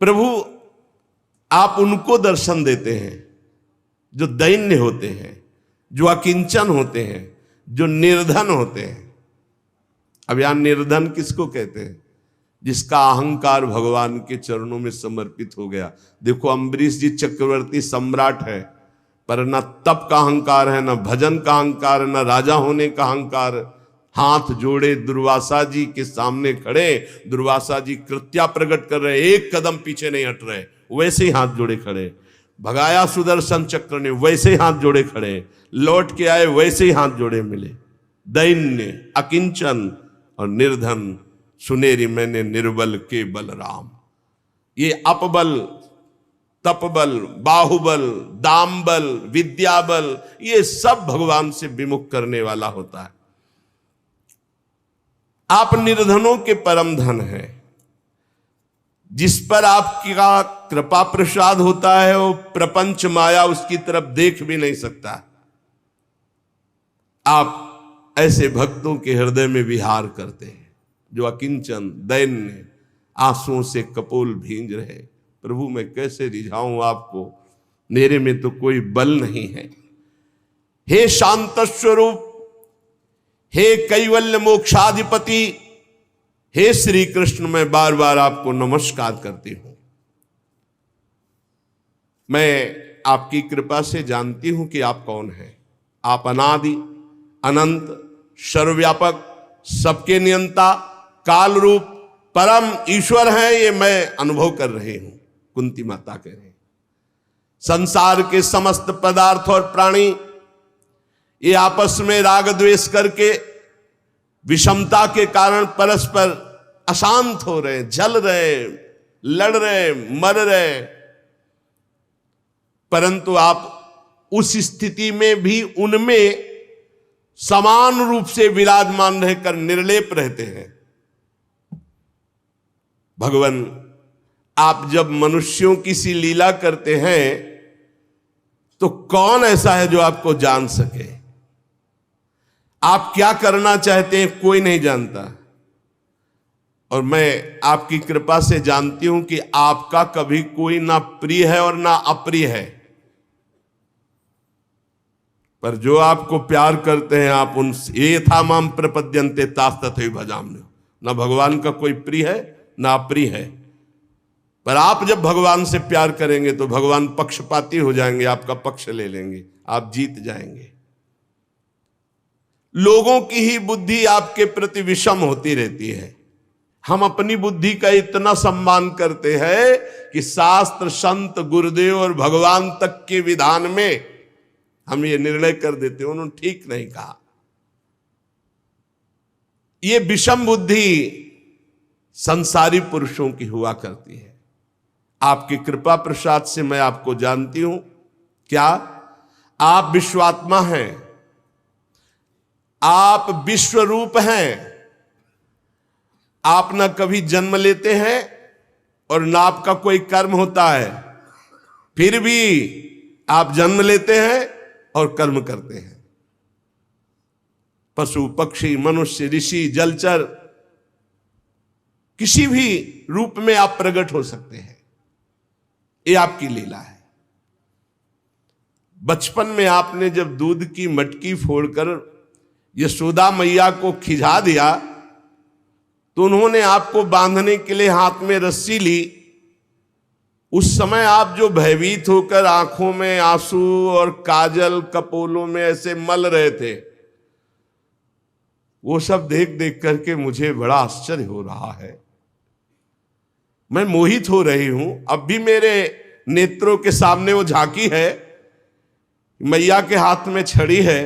प्रभु आप उनको दर्शन देते हैं जो दैन्य होते हैं, जो अकिंचन होते हैं, जो निर्धन होते हैं। अब यहां निर्धन किसको कहते हैं? जिसका अहंकार भगवान के चरणों में समर्पित हो गया। देखो अम्बरीश जी चक्रवर्ती सम्राट है, पर न तप का अहंकार है, न भजन का अहंकार है, न राजा होने का अहंकार। हाथ जोड़े दुर्वासा जी के सामने खड़े, दुर्वासा जी कृत्या प्रकट कर रहे, एक कदम पीछे नहीं हट रहे, वैसे ही हाथ जोड़े खड़े। भगाया सुदर्शन चक्र ने, वैसे ही हाथ जोड़े खड़े। लौट के आए, वैसे ही हाथ जोड़े मिले। दैन्य, अकिंचन और निर्धन, सुनेरी मैंने निर्बल के बलराम। ये अपबल, तपबल, बाहुबल, दामबल, विद्याबल, ये सब भगवान से विमुख करने वाला होता है। आप निर्धनों के परम धन हैं। जिस पर आपका कृपा प्रसाद होता है वो प्रपंच माया उसकी तरफ देख भी नहीं सकता। आप ऐसे भक्तों के हृदय में विहार करते हैं जो अकिंचन, दैन्य, आंसुओं से कपोल भींज रहे। प्रभु मैं कैसे रिझाऊं आपको, मेरे में तो कोई बल नहीं है। हे शांत स्वरूप, हे कैवल्य मोक्षाधिपति, हे श्री कृष्ण, मैं बार बार आपको नमस्कार करती हूं। मैं आपकी कृपा से जानती हूं कि आप कौन हैं। आप अनादि, अनंत, सर्वव्यापक, सबके नियंता, काल रूप, परम ईश्वर हैं। ये मैं अनुभव कर रही हूं। कुंती माता कह रहे हैं संसार के समस्त पदार्थ और प्राणी ये आपस में राग द्वेष करके विषमता के कारण परस्पर अशांत हो रहे, जल रहे, लड़ रहे, मर रहे। परंतु आप उस स्थिति में भी उनमें समान रूप से विराजमान रहकर निर्लेप रहते हैं। भगवान आप जब मनुष्यों की सी लीला करते हैं तो कौन ऐसा है जो आपको जान सके? आप क्या करना चाहते हैं कोई नहीं जानता। और मैं आपकी कृपा से जानती हूं कि आपका कभी कोई ना प्रिय है और ना अप्रिय है। पर जो आपको प्यार करते हैं आप उनसे ये था माम प्रपद्यन्ते तास तथैव भजाम्यहम्। ना भगवान का कोई प्रिय है ना अप्रिय है। पर आप जब भगवान से प्यार करेंगे तो भगवान पक्षपाती हो जाएंगे, आपका पक्ष ले लेंगे, आप जीत जाएंगे। लोगों की ही बुद्धि आपके प्रति विषम होती रहती है। हम अपनी बुद्धि का इतना सम्मान करते हैं कि शास्त्र, संत, गुरुदेव और भगवान तक के विधान में हम ये निर्णय कर देते हैं उन्होंने ठीक नहीं कहा। ये विषम बुद्धि संसारी पुरुषों की हुआ करती है। आपकी कृपा प्रसाद से मैं आपको जानती हूं। क्या आप विश्वात्मा हैं, आप विश्व रूप हैं। आप ना कभी जन्म लेते हैं और ना आपका कोई कर्म होता है, फिर भी आप जन्म लेते हैं और कर्म करते हैं। पशु, पक्षी, मनुष्य, ऋषि, जलचर, किसी भी रूप में आप प्रकट हो सकते हैं। ये आपकी लीला है। बचपन में आपने जब दूध की मटकी फोड़कर यशोदा मैया को खिझा दिया तो उन्होंने आपको बांधने के लिए हाथ में रस्सी ली। उस समय आप जो भयभीत होकर आंखों में आंसू और काजल कपोलों में ऐसे मल रहे थे, वो सब देख देख करके मुझे बड़ा आश्चर्य हो रहा है। मैं मोहित हो रही हूं। अब भी मेरे नेत्रों के सामने वो झांकी है, मैया के हाथ में छड़ी है।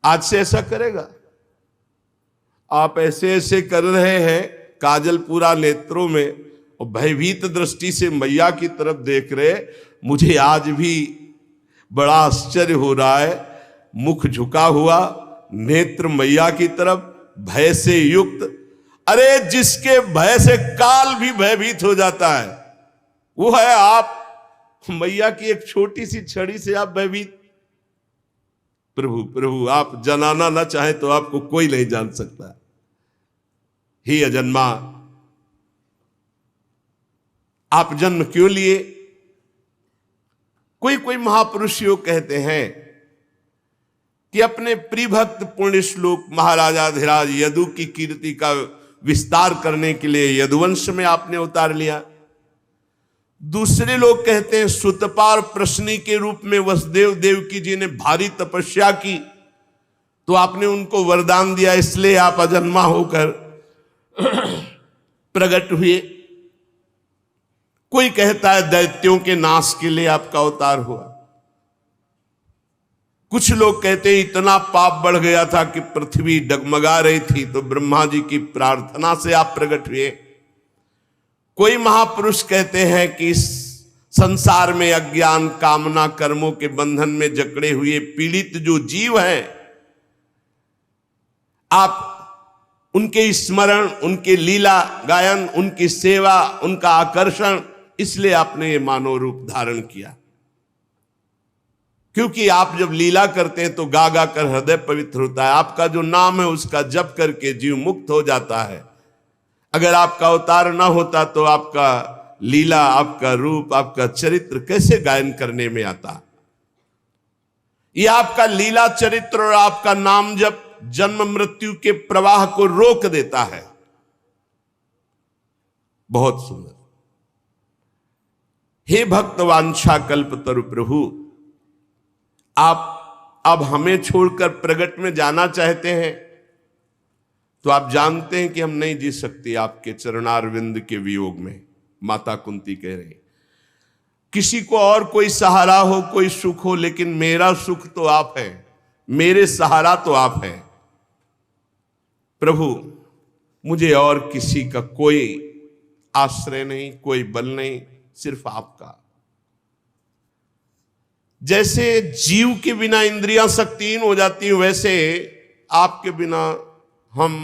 आज से ऐसा करेगा? आप ऐसे ऐसे कर रहे हैं, काजल पूरा नेत्रों में, और भयभीत दृष्टि से मैया की तरफ देख रहे। मुझे आज भी बड़ा आश्चर्य हो रहा है। मुख झुका हुआ, नेत्र मैया की तरफ, भय से युक्त। अरे जिसके भय से काल भी भयभीत हो जाता है वो है आप। मैया की एक छोटी सी छड़ी से आप भयभीत। प्रभु प्रभु आप जनाना ना चाहे तो आपको कोई नहीं जान सकता। ही अजन्मा आप जन्म क्यों लिए? कोई कोई महापुरुष योग कहते हैं कि अपने प्रिय भक्त पुण्य श्लोक महाराजाधिराज यदु की कीर्ति का विस्तार करने के लिए यदुवंश में आपने उतार लिया। दूसरे लोग कहते हैं सुतपार प्रश्नी के रूप में वसुदेव देवकी जी ने भारी तपस्या की तो आपने उनको वरदान दिया, इसलिए आप अजन्मा होकर प्रकट हुए। कोई कहता है दैत्यों के नाश के लिए आपका अवतार हुआ। कुछ लोग कहते हैं इतना पाप बढ़ गया था कि पृथ्वी डगमगा रही थी तो ब्रह्मा जी की प्रार्थना से आप प्रकट हुए। कोई महापुरुष कहते हैं कि इस संसार में अज्ञान कामना कर्मों के बंधन में जकड़े हुए पीड़ित जो जीव हैं, आप उनके स्मरण, उनके लीला गायन, उनकी सेवा, उनका आकर्षण, इसलिए आपने ये मानव रूप धारण किया। क्योंकि आप जब लीला करते हैं तो गा गा कर हृदय पवित्र होता है। आपका जो नाम है उसका जप करके जीव मुक्त हो जाता है। अगर आपका अवतार ना होता तो आपका लीला, आपका रूप, आपका चरित्र कैसे गायन करने में आता? ये आपका लीला चरित्र और आपका नाम जप जन्म मृत्यु के प्रवाह को रोक देता है। बहुत सुंदर। हे भक्त वांछा कल्पतरु प्रभु, आप अब हमें छोड़कर प्रगट में जाना चाहते हैं तो आप जानते हैं कि हम नहीं जी सकते आपके चरणारविंद के वियोग में। माता कुंती कह रही, किसी को और कोई सहारा हो, कोई सुख हो, लेकिन मेरा सुख तो आप हैं, मेरे सहारा तो आप हैं। प्रभु, मुझे और किसी का कोई आश्रय नहीं, कोई बल नहीं, सिर्फ आपका। जैसे जीव के बिना इंद्रियां शक्तिहीन हो जाती हैं, वैसे आपके बिना हम,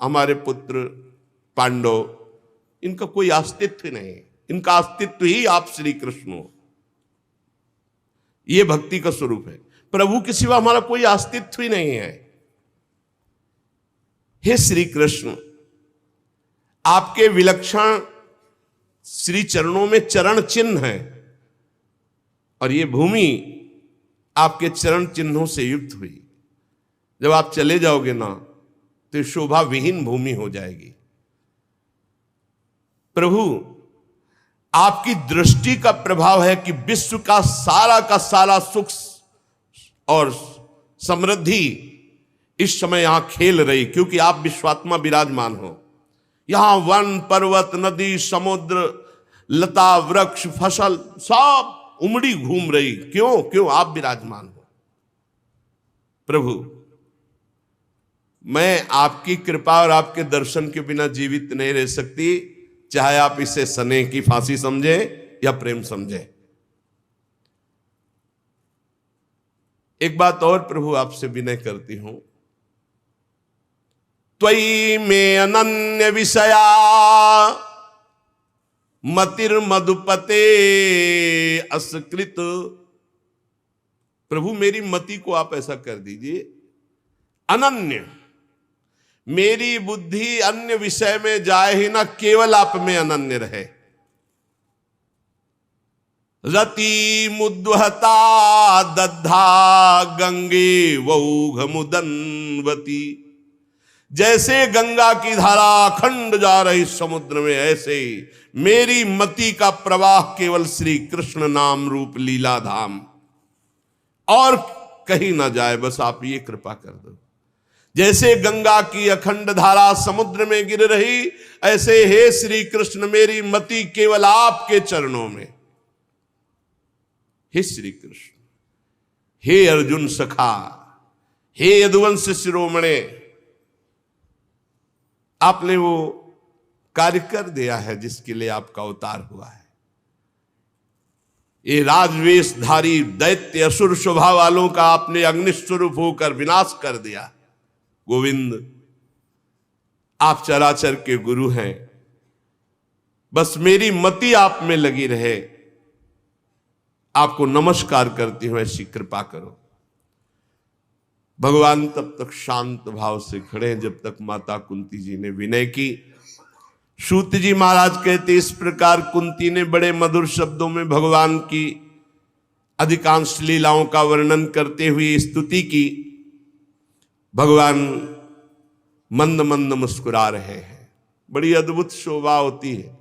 हमारे पुत्र पांडव, इनका कोई अस्तित्व नहीं। इनका अस्तित्व ही आप श्री कृष्ण हो। यह भक्ति का स्वरूप है। प्रभु के सिवा हमारा कोई अस्तित्व ही नहीं है। हे श्री कृष्ण, आपके विलक्षण श्री चरणों में चरण चिन्ह है और ये भूमि आपके चरण चिन्हों से युक्त हुई। जब आप चले जाओगे ना तो शोभा विहीन भूमि हो जाएगी। प्रभु, आपकी दृष्टि का प्रभाव है कि विश्व का सारा सुख और समृद्धि इस समय यहां खेल रही, क्योंकि आप विश्वात्मा विराजमान हो। यहां वन, पर्वत, नदी, समुद्र, लता, वृक्ष, फसल सब उमड़ी घूम रही। क्यों? आप विराजमान हो। प्रभु, मैं आपकी कृपा और आपके दर्शन के बिना जीवित नहीं रह सकती, चाहे आप इसे स्नेह की फांसी समझे या प्रेम समझे। एक बात और प्रभु आपसे विनय करती हूं, त्वयि में अनन्य विषया मतिर्मधुपते असकृत। प्रभु, मेरी मति को आप ऐसा कर दीजिए अनन्य, मेरी बुद्धि अन्य विषय में जाए ही ना, केवल आप में अनन्य रहे। रति मुद्वहता दद्धा गंगे वौघ मुदन्वती। जैसे गंगा की धारा अखंड जा रही समुद्र में, ऐसे मेरी मति का प्रवाह केवल श्री कृष्ण नाम रूप लीला धाम, और कहीं ना जाए। बस आप ये कृपा कर दो। जैसे गंगा की अखंड धारा समुद्र में गिर रही, ऐसे हे श्री कृष्ण मेरी मति केवल आपके चरणों में। हे श्री कृष्ण, हे अर्जुन सखा, हे यदुवंश शिरोमणे, आपने वो कार्य कर दिया है जिसके लिए आपका अवतार हुआ है। ये राजवेशधारी दैत्य असुर स्वभाव वालों का आपने अग्निस्वरूप होकर विनाश कर दिया। गोविंद, आप चराचर के गुरु हैं, बस मेरी मति आप में लगी रहे। आपको नमस्कार करती हूं, ऐसी कृपा करो। भगवान तब तक शांत भाव से खड़े हैं जब तक माता कुंती जी ने विनय की। सूत जी महाराज कहते इस प्रकार कुंती ने बड़े मधुर शब्दों में भगवान की अधिकांश लीलाओं का वर्णन करते हुए स्तुति की। भगवान मंद मंद मुस्कुरा रहे हैं। बड़ी अद्भुत शोभा होती है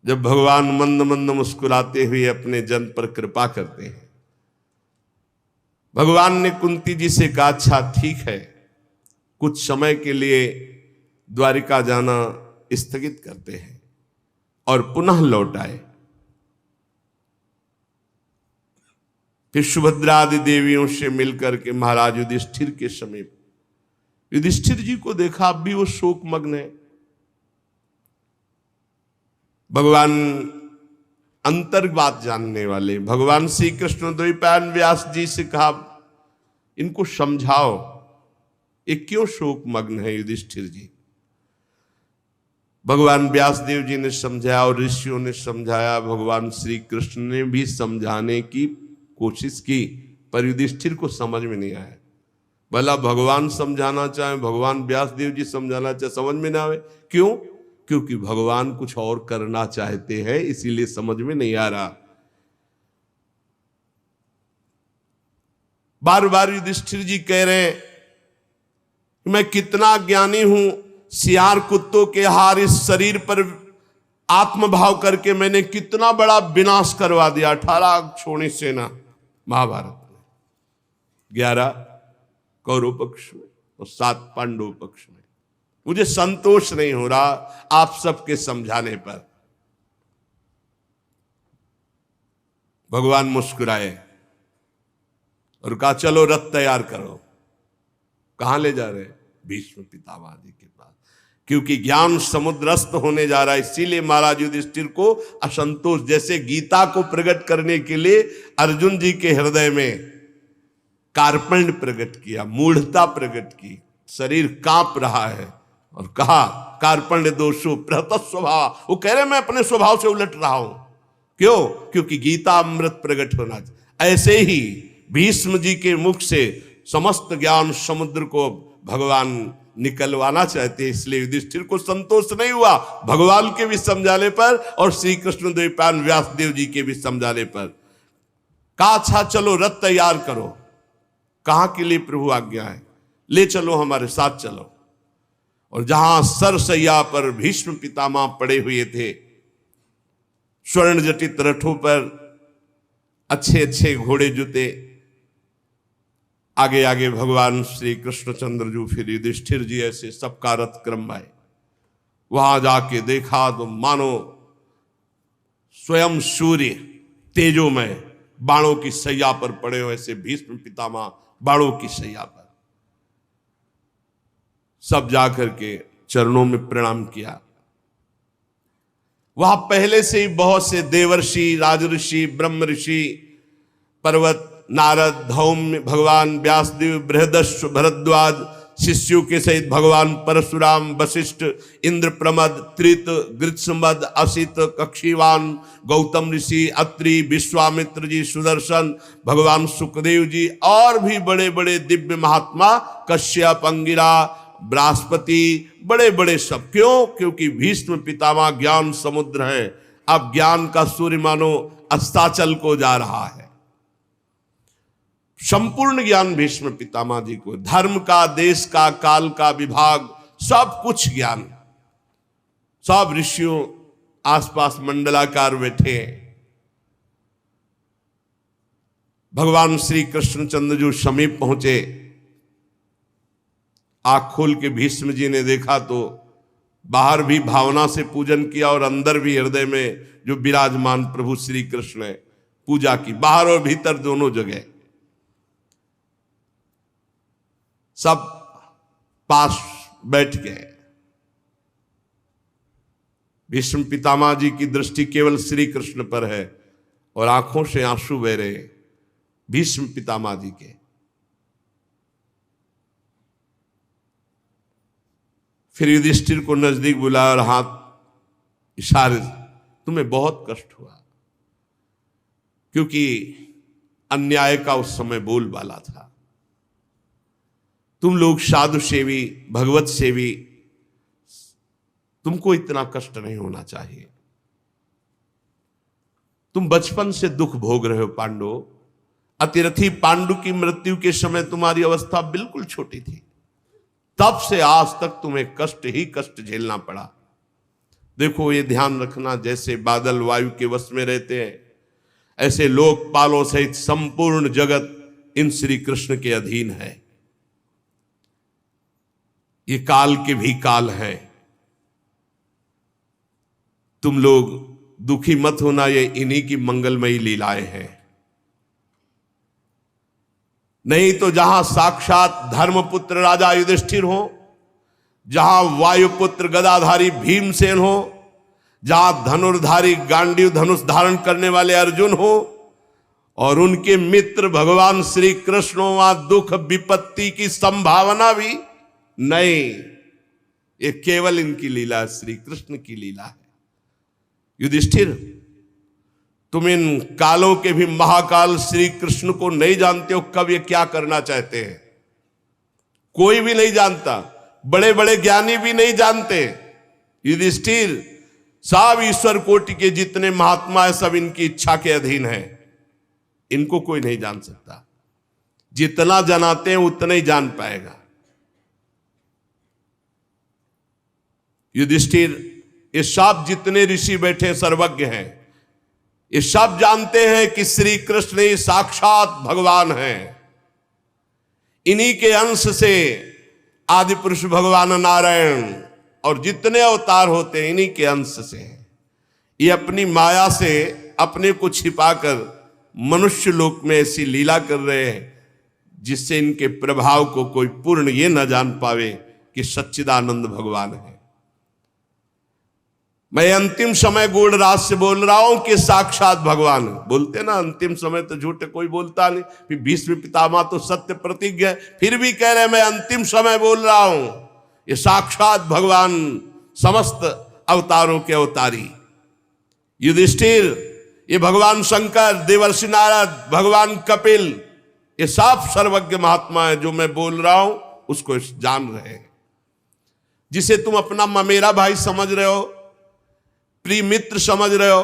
जब भगवान मंद मंद मुस्कुराते हुए अपने जन पर कृपा करते हैं। भगवान ने कुंती जी से कहा, अच्छा ठीक है, कुछ समय के लिए द्वारिका जाना स्थगित करते हैं और पुनः लौट आए। फिर सुभद्रा आदि देवियों से मिलकर के महाराज युधिष्ठिर के समीप, युधिष्ठिर जी को देखा अब भी वो शोक मग्न है। भगवान अंतर बात जानने वाले भगवान श्री कृष्ण द्वैपायन व्यास जी से कहा, इनको समझाओ ये क्यों शोक मग्न है युधिष्ठिर जी। भगवान व्यास देव जी ने समझाया और ऋषियों ने समझाया, भगवान श्री कृष्ण ने भी समझाने की कोशिश की, पर युधिष्ठिर को समझ में नहीं आया। भला भगवान समझाना चाहे, भगवान व्यास देव जी समझाना चाहे, समझ में ना आवे। क्यों? क्योंकि भगवान कुछ और करना चाहते हैं, इसीलिए समझ में नहीं आ रहा। बार बार युधिष्ठिर जी कह रहे हैं मैं कितना ज्ञानी हूं, सियार कुत्तों के हार इस शरीर पर आत्मभाव करके मैंने कितना बड़ा विनाश करवा दिया। 18 छोड़ी सेना महाभारत में, 11 कौरव पक्ष में और 7 पांडव पक्ष में। मुझे संतोष नहीं हो रहा आप सबके समझाने पर। भगवान मुस्कुराए और कहा चलो रथ तैयार करो। कहां ले जा रहे? भीष्म पितामह जी के पास, क्योंकि ज्ञान समुद्रस्थ होने जा रहा है। इसीलिए महाराज युधिष्ठिर को असंतोष, जैसे गीता को प्रकट करने के लिए अर्जुन जी के हृदय में कार्पण्य प्रकट किया, मूढ़ता प्रकट की, शरीर कांप रहा है और कहा कार्पण्य दोषो प्रहत स्वभाव। वो कह रहे मैं अपने स्वभाव से उलट रहा हूं। क्यों? क्योंकि गीता अमृत प्रकट होना चाहिए। ऐसे ही भीष्म जी के मुख से समस्त ज्ञान समुद्र को भगवान निकलवाना चाहते हैं। इसलिए युधिष्ठिर को संतोष नहीं हुआ भगवान के भी समझाने पर और श्री कृष्ण द्वैपायन व्यास देव जी के भी समझाने पर। कहा अच्छा चलो रथ तैयार करो। कहां के लिए प्रभु आज्ञा है? ले चलो, हमारे साथ चलो। और जहां सरसैया पर भीष्म पितामह पड़े हुए थे, स्वर्ण जटित रथों पर अच्छे अच्छे घोड़े जुते, आगे आगे भगवान श्री कृष्णचंद्र जी, फिर युधिष्ठिर जी, ऐसे सबका रथ क्रम आए। वहां जाके देखा तो मानो स्वयं सूर्य तेजोमय बाणों की सैया पर पड़े हुए, ऐसे भीष्म पितामह बाणों की सैया पर। सब जाकर के चरणों में प्रणाम किया। वहां पहले से ही बहुत से देवर्षि, राजऋषि, ब्रह्म ऋषि, पर्वत, नारद, धौम्य, भगवान व्यासदेव, बृहदस्व, भरद्वाज शिष्यों के सहित भगवान परशुराम, वशिष्ठ, इंद्र प्रमद, त्रित, गृत्समद, असित, कक्षीवान, गौतम ऋषि, अत्रि, विश्वामित्र जी, सुदर्शन, भगवान सुखदेव जी और भी बड़े बड़े दिव्य महात्मा, कश्यप, अंगिरा, बृहस्पति, बड़े बड़े सब। क्यों? क्योंकि भीष्म पितामह ज्ञान समुद्र है। अब ज्ञान का सूर्य मानो अस्ताचल को जा रहा है। संपूर्ण ज्ञान भीष्म पितामह जी को, धर्म का, देश का, काल का विभाग, सब कुछ ज्ञान। सब ऋषियों आसपास मंडलाकार बैठे हैं। भगवान श्री कृष्णचंद्र जी समीप पहुंचे। आंख खोल के भीष्म जी ने देखा तो बाहर भी भावना से पूजन किया और अंदर भी हृदय में जो विराजमान प्रभु श्री कृष्ण है पूजा की, बाहर और भीतर दोनों जगह। सब पास बैठ गए। भीष्म पितामह जी की दृष्टि केवल श्री कृष्ण पर है और आंखों से आंसू बह रहे भीष्म पितामह जी के। फिर युधिष्ठिर को नजदीक बुलाया और हाथ इशारे, तुम्हें बहुत कष्ट हुआ क्योंकि अन्याय का उस समय बोलबाला था। तुम लोग साधु सेवी, भगवत सेवी, तुमको इतना कष्ट नहीं होना चाहिए। तुम बचपन से दुख भोग रहे हो पांडव। अतिरथी पांडु की मृत्यु के समय तुम्हारी अवस्था बिल्कुल छोटी थी, तब से आज तक तुम्हें कष्ट ही कष्ट झेलना पड़ा। देखो, ये ध्यान रखना, जैसे बादल वायु के वश में रहते हैं, ऐसे लोकपालों सहित संपूर्ण जगत इन श्री कृष्ण के अधीन है। ये काल के भी काल है। तुम लोग दुखी मत होना, ये इन्हीं की मंगलमयी लीलाएं हैं। नहीं तो जहां साक्षात धर्मपुत्र राजा युधिष्ठिर हो, जहां वायुपुत्र गदाधारी भीमसेन हो, जहां धनुर्धारी गांडीव धनुष धारण करने वाले अर्जुन हो, और उनके मित्र भगवान श्री कृष्ण हो, वहां दुख विपत्ति की संभावना भी नहीं। ये केवल इनकी लीला, श्री कृष्ण की लीला है। युधिष्ठिर, तुम इन कालों के भी महाकाल श्री कृष्ण को नहीं जानते हो, कब ये क्या करना चाहते हैं। कोई भी नहीं जानता, बड़े बड़े ज्ञानी भी नहीं जानते। युधिष्ठिर, सब ईश्वर कोटि के जितने महात्मा है, सब इनकी इच्छा के अधीन है। इनको कोई नहीं जान सकता। जितना जनाते हैं उतना ही जान पाएगा। युधिष्ठिर, ये सब जितने ऋषि बैठे सर्वज्ञ हैं, ये सब जानते हैं कि श्री कृष्ण ही साक्षात भगवान हैं। इन्हीं के अंश से आदि पुरुष भगवान नारायण और जितने अवतार होते हैं, इन्हीं के अंश से हैं। ये अपनी माया से अपने को छिपाकर मनुष्य लोक में ऐसी लीला कर रहे हैं, जिससे इनके प्रभाव को कोई पूर्ण ये न जान पावे कि सच्चिदानंद भगवान है। मैं अंतिम समय गूढ़ राज से बोल रहा हूं कि साक्षात भगवान। बोलते ना अंतिम समय तो झूठ कोई बोलता नहीं। फिर भीष्म पितामह तो सत्य प्रतिज्ञ है, फिर भी कह रहे मैं अंतिम समय बोल रहा हूं। ये साक्षात भगवान, समस्त अवतारों के अवतारी। युधिष्ठिर, ये भगवान शंकर, देवर्षि नारद, भगवान कपिल, ये सब सर्वज्ञ महात्मा है। जो मैं बोल रहा हूं उसको जान रहे हैं। जिसे तुम अपना ममेरा भाई समझ रहे हो, प्रिय मित्र समझ रहे हो,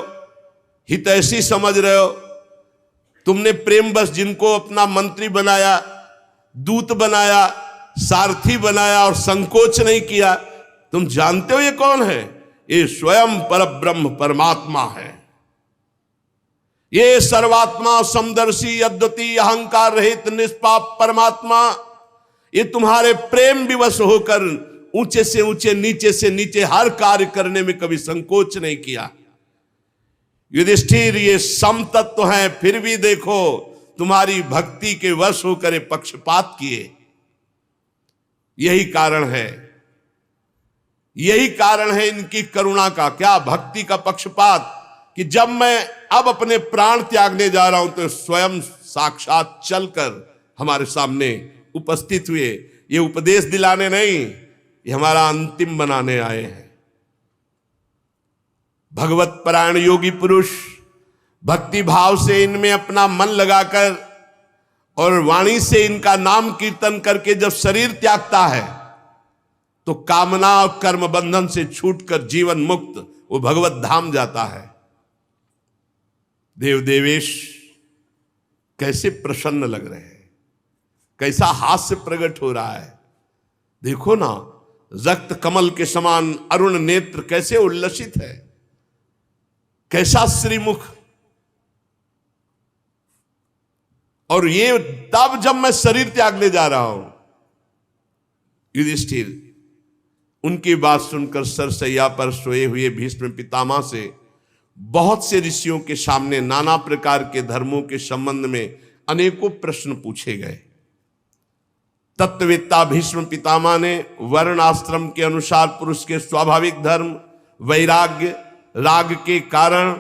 हितैषी समझ रहे हो, तुमने प्रेम बस जिनको अपना मंत्री बनाया, दूत बनाया, सारथी बनाया और संकोच नहीं किया, तुम जानते हो ये कौन है? ये स्वयं परब्रह्म परमात्मा है। ये सर्वात्मा समदर्शी अद्वितीय अहंकार रहित निष्पाप परमात्मा, ये तुम्हारे प्रेम विवश होकर ऊंचे से ऊंचे, नीचे से नीचे हर कार्य करने में कभी संकोच नहीं किया। युधिष्ठिर, ये समतत्व हैं, फिर भी देखो तुम्हारी भक्ति के वश होकर पक्षपात किए। यही कारण है, यही कारण है इनकी करुणा का। क्या भक्ति का पक्षपात कि जब मैं अब अपने प्राण त्यागने जा रहा हूं तो स्वयं साक्षात चलकर हमारे सामने उपस्थित हुए। ये उपदेश दिलाने नहीं, ये हमारा अंतिम बनाने आए हैं। भगवत परायण योगी पुरुष भक्ति भाव से इनमें अपना मन लगाकर और वाणी से इनका नाम कीर्तन करके जब शरीर त्यागता है तो कामना और कर्म बंधन से छूटकर जीवन मुक्त वो भगवत धाम जाता है। देव देवेश कैसे प्रसन्न लग रहे हैं, कैसा हास्य प्रकट हो रहा है। देखो ना, रक्त कमल के समान अरुण नेत्र कैसे उल्लसित है, कैसा श्रीमुख। और ये तब जब मैं शरीर त्यागने जा रहा हूं। युधिष्ठिर, उनकी बात सुनकर सरसैया पर सोए हुए भीष्म पितामह से बहुत से ऋषियों के सामने नाना प्रकार के धर्मों के संबंध में अनेकों प्रश्न पूछे गए। तत्ववेत्ता भीष्म पितामह ने वर्ण आश्रम के अनुसार पुरुष के स्वाभाविक धर्म, वैराग्य, राग के कारण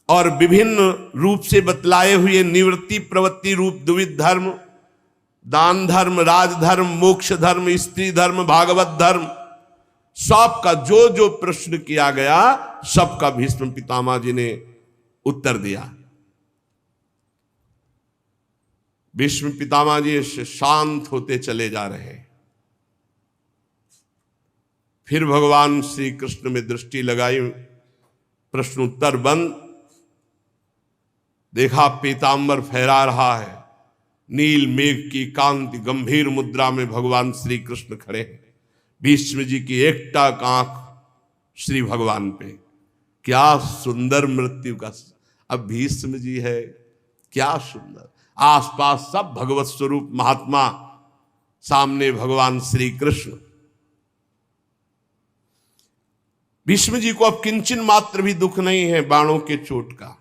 और विभिन्न रूप से बतलाए हुए निवृत्ति प्रवृत्ति रूप द्विविध धर्म, दान धर्म, राजधर्म, मोक्ष धर्म, स्त्री धर्म, भागवत धर्म, सबका जो जो प्रश्न किया गया सबका भीष्म पितामह जी ने उत्तर दिया। भीष्म पितामह जी शांत होते चले जा रहे हैं। फिर भगवान श्री कृष्ण में दृष्टि लगाई, प्रश्न उत्तर बंद। देखा पीतांबर फहरा रहा है, नील मेघ की कांति गंभीर मुद्रा में भगवान श्री कृष्ण खड़े हैं। भीष्म जी की एकटक आंख श्री भगवान पे। क्या सुंदर मृत्यु का, अब भीष्म जी है, क्या सुंदर। आसपास सब भगवत स्वरूप महात्मा, सामने भगवान श्री कृष्ण। भीष्म जी को अब किंचन मात्र भी दुख नहीं है बाणों के चोट का।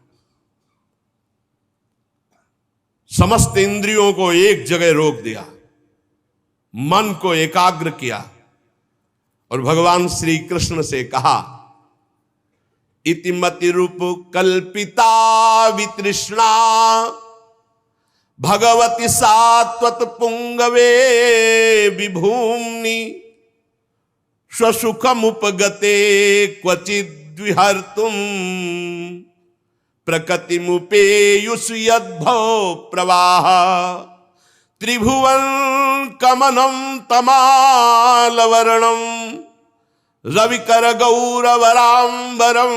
समस्त इंद्रियों को एक जगह रोक दिया, मन को एकाग्र किया और भगवान श्री कृष्ण से कहा, इतिमति रूप कल्पिता वितृष्णा भगवती सात्वत पुंगवे विभूम्नि स्वसुखमुपगते क्वचिद् विहर्तुम प्रकृतिमुपेयुष यद्भव प्रवाह त्रिभुवन कमनं तमालवर्णं रविकर गौरवराम्बरं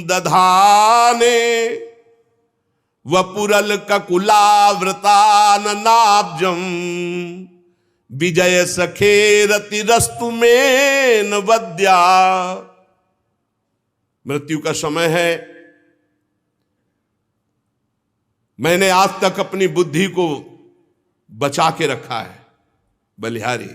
दधाने वपुरल ककुलावृताननाब्जं विजय सखे रतिरस्तु में वद्या। मृत्यु का समय है। मैंने आज तक अपनी बुद्धि को बचा के रखा है बलिहारी,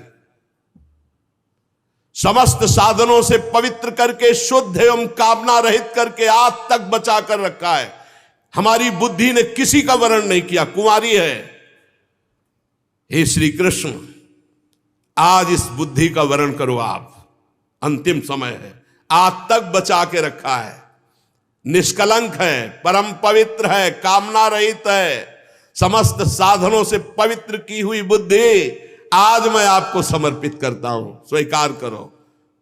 समस्त साधनों से पवित्र करके शुद्ध एवं कामना रहित करके आज तक बचा कर रखा है। हमारी बुद्धि ने किसी का वर्ण नहीं किया, कुंवारी है। हे श्री कृष्ण, आज इस बुद्धि का वर्ण करो आप, अंतिम समय है। आज तक बचा के रखा है, निष्कलंक है, परम पवित्र है, कामना रहित है, समस्त साधनों से पवित्र की हुई बुद्धि आज मैं आपको समर्पित करता हूं, स्वीकार करो।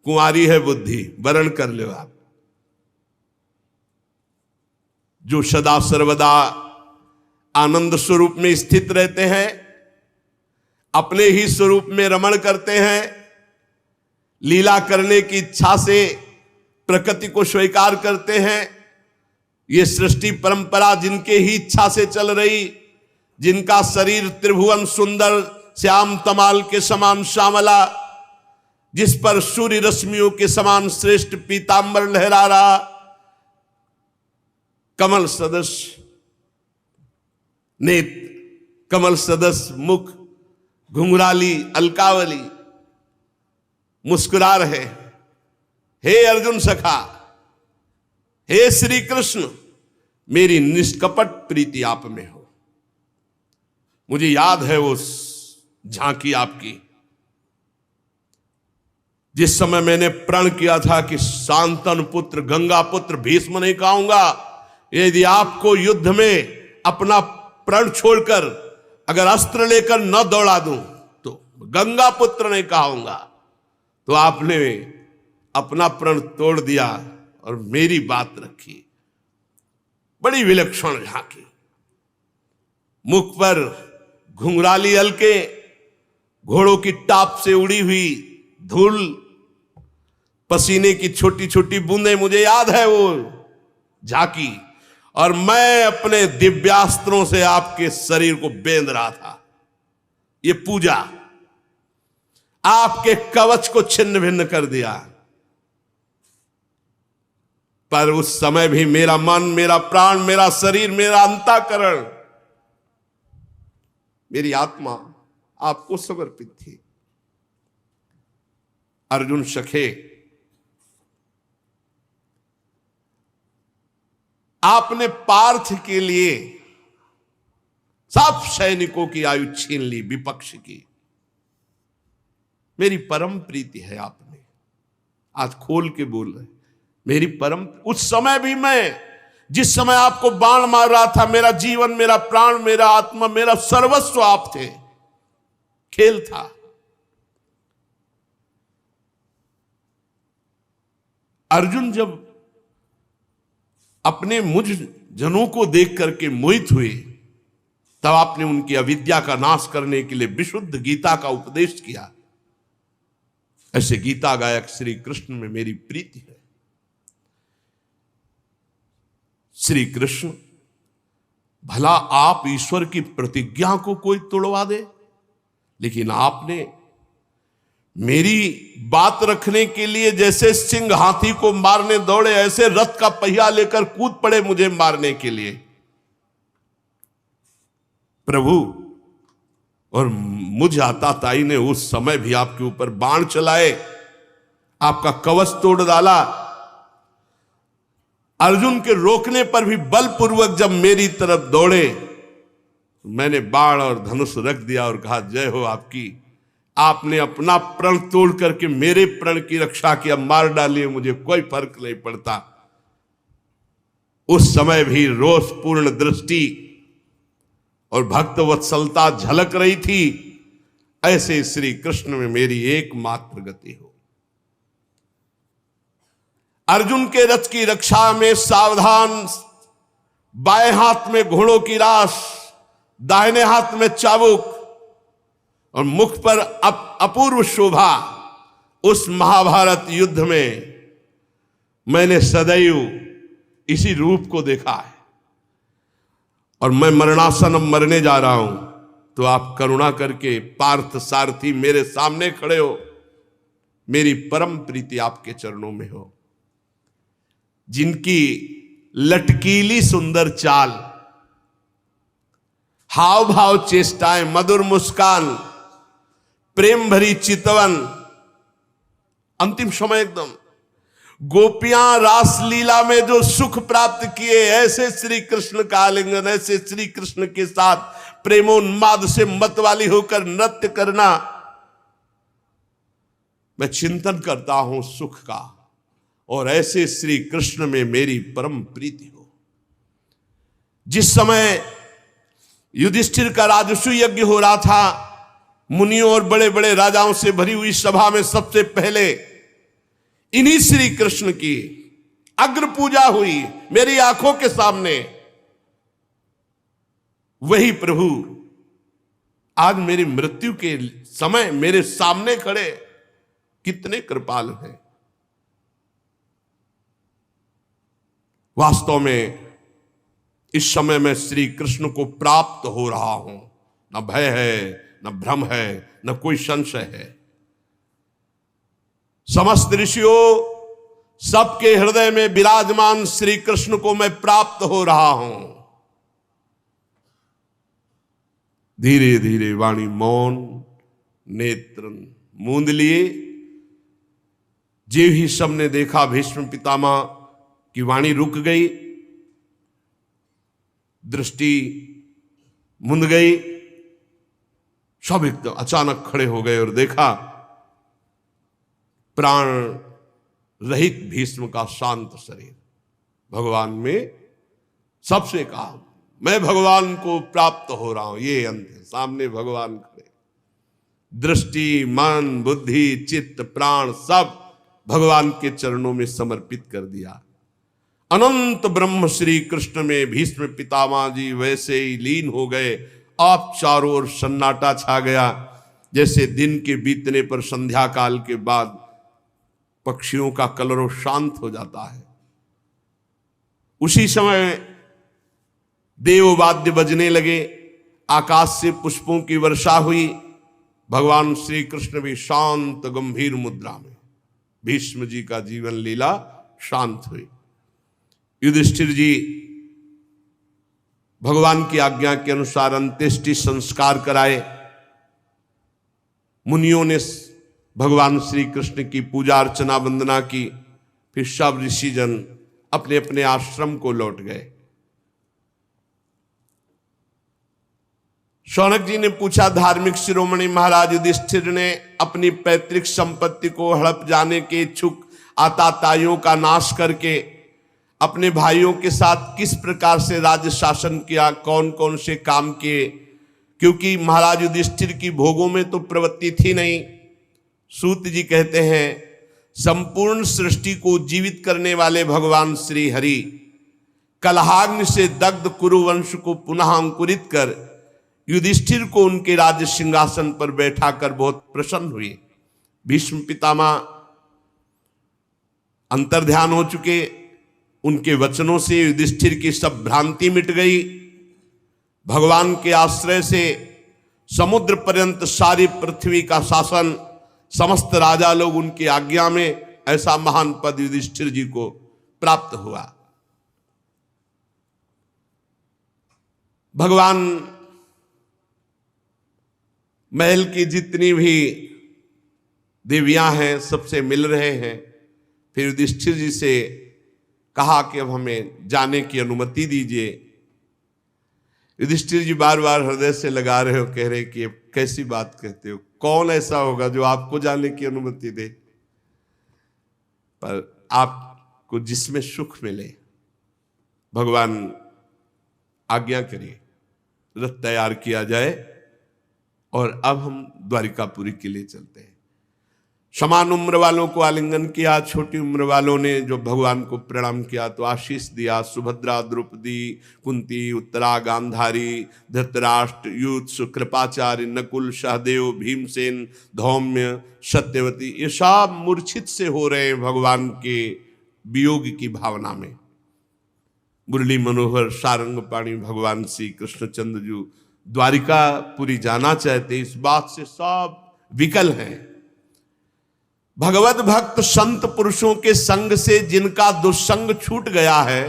कुंवारी है बुद्धि, वर्ण कर लो आप। जो सदा सर्वदा आनंद स्वरूप में स्थित रहते हैं, अपने ही स्वरूप में रमण करते हैं, लीला करने की इच्छा से प्रकृति को स्वीकार करते हैं, ये सृष्टि परंपरा जिनके ही इच्छा से चल रही, जिनका शरीर त्रिभुवन सुंदर श्याम तमाल के समान श्यामला, जिस पर सूर्य रश्मियों के समान श्रेष्ठ पीतांबर लहरा रहा, कमल सदस्य नेत्र, कमल सदस्य मुख, घुंघराली अलकावली मुस्कुरा रहे। हे अर्जुन सखा, हे श्री कृष्ण, मेरी निष्कपट प्रीति आप में हो। मुझे याद है वो झांकी आपकी, जिस समय मैंने प्रण किया था कि शांतनु पुत्र गंगा पुत्र भीष्म नहीं कहूंगा, यदि आपको युद्ध में अपना प्रण छोड़कर अगर अस्त्र लेकर न दौड़ा दूं तो गंगा पुत्र नहीं कहूंगा। तो आपने अपना प्रण तोड़ दिया और मेरी बात रखी। बड़ी विलक्षण झांकी, मुख पर घुंघराली हल्के, घोड़ों की टाप से उड़ी हुई धूल, पसीने की छोटी छोटी बूंदें, मुझे याद है वो झांकी। और मैं अपने दिव्यास्त्रों से आपके शरीर को बेंध रहा था। ये पूजा आपके कवच को छिन्न भिन्न कर दिया। पर उस समय भी मेरा मन, मेरा प्राण, मेरा शरीर, मेरा अंतःकरण, मेरी आत्मा आपको समर्पित थी। अर्जुन सखे, आपने पार्थ के लिए सब सैनिकों की आयु छीन ली, विपक्ष की। मेरी परम प्रीति है आप में, आज खोल के बोल रहे, मेरी परम। उस समय भी मैं, जिस समय आपको बाण मार रहा था, मेरा जीवन, मेरा प्राण, मेरा आत्मा, मेरा सर्वस्व आप थे। खेल था। अर्जुन जब अपने मुझ जनों को देख करके मोहित हुए, तब आपने उनकी अविद्या का नाश करने के लिए विशुद्ध गीता का उपदेश किया। ऐसे गीता गायक श्री कृष्ण में मेरी प्रीति है। श्री कृष्ण, भला आप ईश्वर की प्रतिज्ञा को कोई तोड़वा दे, लेकिन आपने मेरी बात रखने के लिए जैसे सिंह हाथी को मारने दौड़े, ऐसे रथ का पहिया लेकर कूद पड़े मुझे मारने के लिए। प्रभु, और मुझ आताताई ने उस समय भी आपके ऊपर बाण चलाए, आपका कवच तोड़ डाला। अर्जुन के रोकने पर भी बलपूर्वक जब मेरी तरफ दौड़े, मैंने बाण और धनुष रख दिया और कहा, जय हो आपकी। आपने अपना प्रण तोड़ करके मेरे प्रण की रक्षा किया, मार डालिए, मुझे कोई फर्क नहीं पड़ता। उस समय भी रोषपूर्ण दृष्टि और भक्त वत्सलता झलक रही थी। ऐसे श्री कृष्ण में मेरी एकमात्र गति हो। अर्जुन के रथ की रक्षा में सावधान, बाएं हाथ में घोड़ों की रास, दाहिने हाथ में चाबुक और मुख पर अपूर्व शोभा। उस महाभारत युद्ध में मैंने सदैव इसी रूप को देखा है। और मैं मरणासन मरने जा रहा हूं, तो आप करुणा करके पार्थ सारथी मेरे सामने खड़े हो। मेरी परम प्रीति आपके चरणों में हो। जिनकी लटकीली सुंदर चाल, हाव भाव चेष्टाएं, मधुर मुस्कान, प्रेम भरी चितवन, अंतिम समय एकदम गोपियां रासलीला में जो सुख प्राप्त किए, ऐसे श्री कृष्ण का आलिंगन, ऐसे श्री कृष्ण के साथ प्रेमोन्माद से मतवाली होकर नृत्य करना, मैं चिंतन करता हूं सुख का। और ऐसे श्री कृष्ण में मेरी परम प्रीति हो। जिस समय युधिष्ठिर का राजसूय यज्ञ हो रहा था, मुनियों और बड़े बड़े राजाओं से भरी हुई सभा में सबसे पहले इन्हीं श्री कृष्ण की अग्र पूजा हुई मेरी आंखों के सामने। वही प्रभु आज मेरी मृत्यु के समय मेरे सामने खड़े, कितने कृपालु हैं। वास्तव में इस समय मैं श्री कृष्ण को प्राप्त हो रहा हूं। न भय है, न भ्रम है, न कोई संशय है। समस्त ऋषियों, सबके हृदय में विराजमान श्री कृष्ण को मैं प्राप्त हो रहा हूं। धीरे धीरे वाणी मौन, नेत्र मूंद लिए। जे ही सबने देखा, भीष्म पितामह की वाणी रुक गई, दृष्टि मुंद गई। सब एकदम अचानक खड़े हो गए और देखा प्राण रहित भीष्म का शांत शरीर। भगवान में सबसे कहा, मैं भगवान को प्राप्त हो रहा हूं। ये अंत है, सामने भगवान खड़े। दृष्टि, मन, बुद्धि, चित्त, प्राण सब भगवान के चरणों में समर्पित कर दिया। अनंत ब्रह्म श्री कृष्ण में भीष्म पितामह जी वैसे ही लीन हो गए। आप चारों ओर सन्नाटा छा गया, जैसे दिन के बीतने पर संध्या काल के बाद पक्षियों का कलरव शांत हो जाता है। उसी समय देववाद्य बजने लगे, आकाश से पुष्पों की वर्षा हुई। भगवान श्री कृष्ण भी शांत गंभीर मुद्रा में, भीष्म जी का जीवन लीला शांत हुई। युधिष्ठिर जी भगवान की आज्ञा के अनुसार अंत्येष्टि संस्कार कराए। मुनियों ने भगवान श्री कृष्ण की पूजा अर्चना वंदना की। फिर सब ऋषिजन अपने अपने आश्रम को लौट गए। शौनक जी ने पूछा, धार्मिक शिरोमणि महाराज युधिष्ठिर ने अपनी पैतृक संपत्ति को हड़प जाने के इच्छुक आताताइयों का नाश करके अपने भाइयों के साथ किस प्रकार से राज्य शासन किया, कौन कौन से काम किए, क्योंकि महाराज युधिष्ठिर की भोगों में तो प्रवृत्ति थी नहीं। सूत जी कहते हैं, संपूर्ण सृष्टि को जीवित करने वाले भगवान श्री हरि कलहाग्नि से दग्ध कुरुवंश को पुनः अंकुरित कर युधिष्ठिर को उनके राज्य सिंहासन पर बैठाकर बहुत प्रसन्न हुए। भीष्म पितामह अंतर्ध्यान हो चुके, उनके वचनों से युधिष्ठिर की सब भ्रांति मिट गई। भगवान के आश्रय से समुद्र पर्यंत सारी पृथ्वी का शासन, समस्त राजा लोग उनकी आज्ञा में, ऐसा महान पद युधिष्ठिर जी को प्राप्त हुआ। भगवान महल की जितनी भी देवियां हैं सबसे मिल रहे हैं। फिर युधिष्ठिर जी से कहा कि अब हमें जाने की अनुमति दीजिए। युधिष्ठिर जी बार बार हृदय से लगा रहे हो, कह रहे कि कैसी बात कहते हो, कौन ऐसा होगा जो आपको जाने की अनुमति दे, पर आपको जिसमें सुख मिले भगवान आज्ञा करिए, रथ तैयार किया जाए और अब हम द्वारिकापुरी के लिए चलते हैं। समान उम्र वालों को आलिंगन किया, छोटी उम्र वालों ने जो भगवान को प्रणाम किया तो आशीष दिया। सुभद्रा, द्रौपदी, कुंती, उत्तरा, गांधारी, धृतराष्ट्र, युत्सु, कृपाचार्य, नकुल, सहदेव, भीमसेन, धौम्य, सत्यवती, ये सब मूर्छित से हो रहे हैं भगवान के वियोग की भावना में। मुरली मनोहर सारंगपाणी भगवान श्री कृष्णचंद्र जी द्वारिकापुरी जाना चाहते, इस बात से सब विकल हैं। भगवत भक्त संत पुरुषों के संग से जिनका दुस्संग छूट गया है,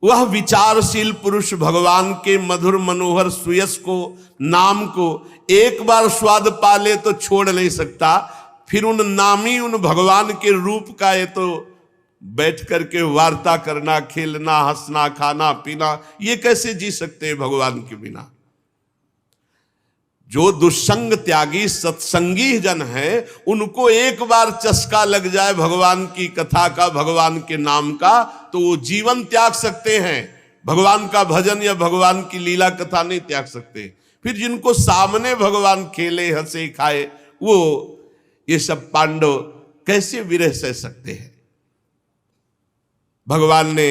वह विचारशील पुरुष भगवान के मधुर मनोहर सुयस को, नाम को एक बार स्वाद पा ले तो छोड़ नहीं सकता। फिर उन नामी उन भगवान के रूप का ये तो बैठ करके वार्ता करना, खेलना, हंसना, खाना पीना, ये कैसे जी सकते हैं भगवान के बिना। जो दुस्संग त्यागी सत्संगी जन है, उनको एक बार चस्का लग जाए भगवान की कथा का, भगवान के नाम का, तो वो जीवन त्याग सकते हैं। भगवान का भजन या भगवान की लीला कथा नहीं त्याग सकते। फिर जिनको सामने भगवान खेले, हंसे, खाए, वो ये सब पांडव कैसे विरह सह सकते हैं। भगवान ने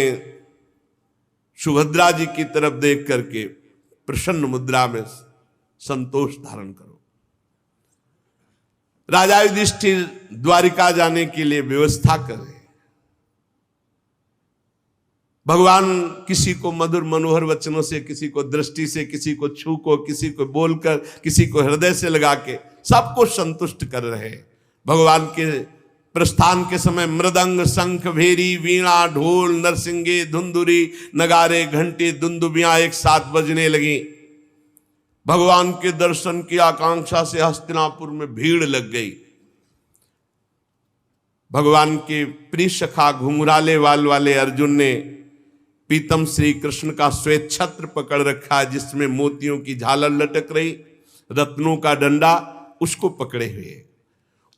सुभद्रा जी की तरफ देख करके प्रसन्न मुद्रा में संतोष धारण करो। राजा युधिष्ठिर द्वारिका जाने के लिए व्यवस्था कर रहे। भगवान किसी को मधुर मनोहर वचनों से, किसी को दृष्टि से, किसी को छू को, किसी को बोलकर, किसी को हृदय से लगा के सबको संतुष्ट कर रहे हैं। भगवान के प्रस्थान के समय मृदंग, शंख, भेरी, वीणा, ढोल, नरसिंगे, धुंधुरी, नगारे, घंटी, दुंदुबियां एक साथ बजने लगी। भगवान के दर्शन की आकांक्षा से हस्तिनापुर में भीड़ लग गई। भगवान के प्रिय सखा घुंघराले वाल वाले अर्जुन ने पीतम श्री कृष्ण का श्वेत छत्र पकड़ रखा, जिसमें मोतियों की झालर लटक रही, रत्नों का डंडा, उसको पकड़े हुए।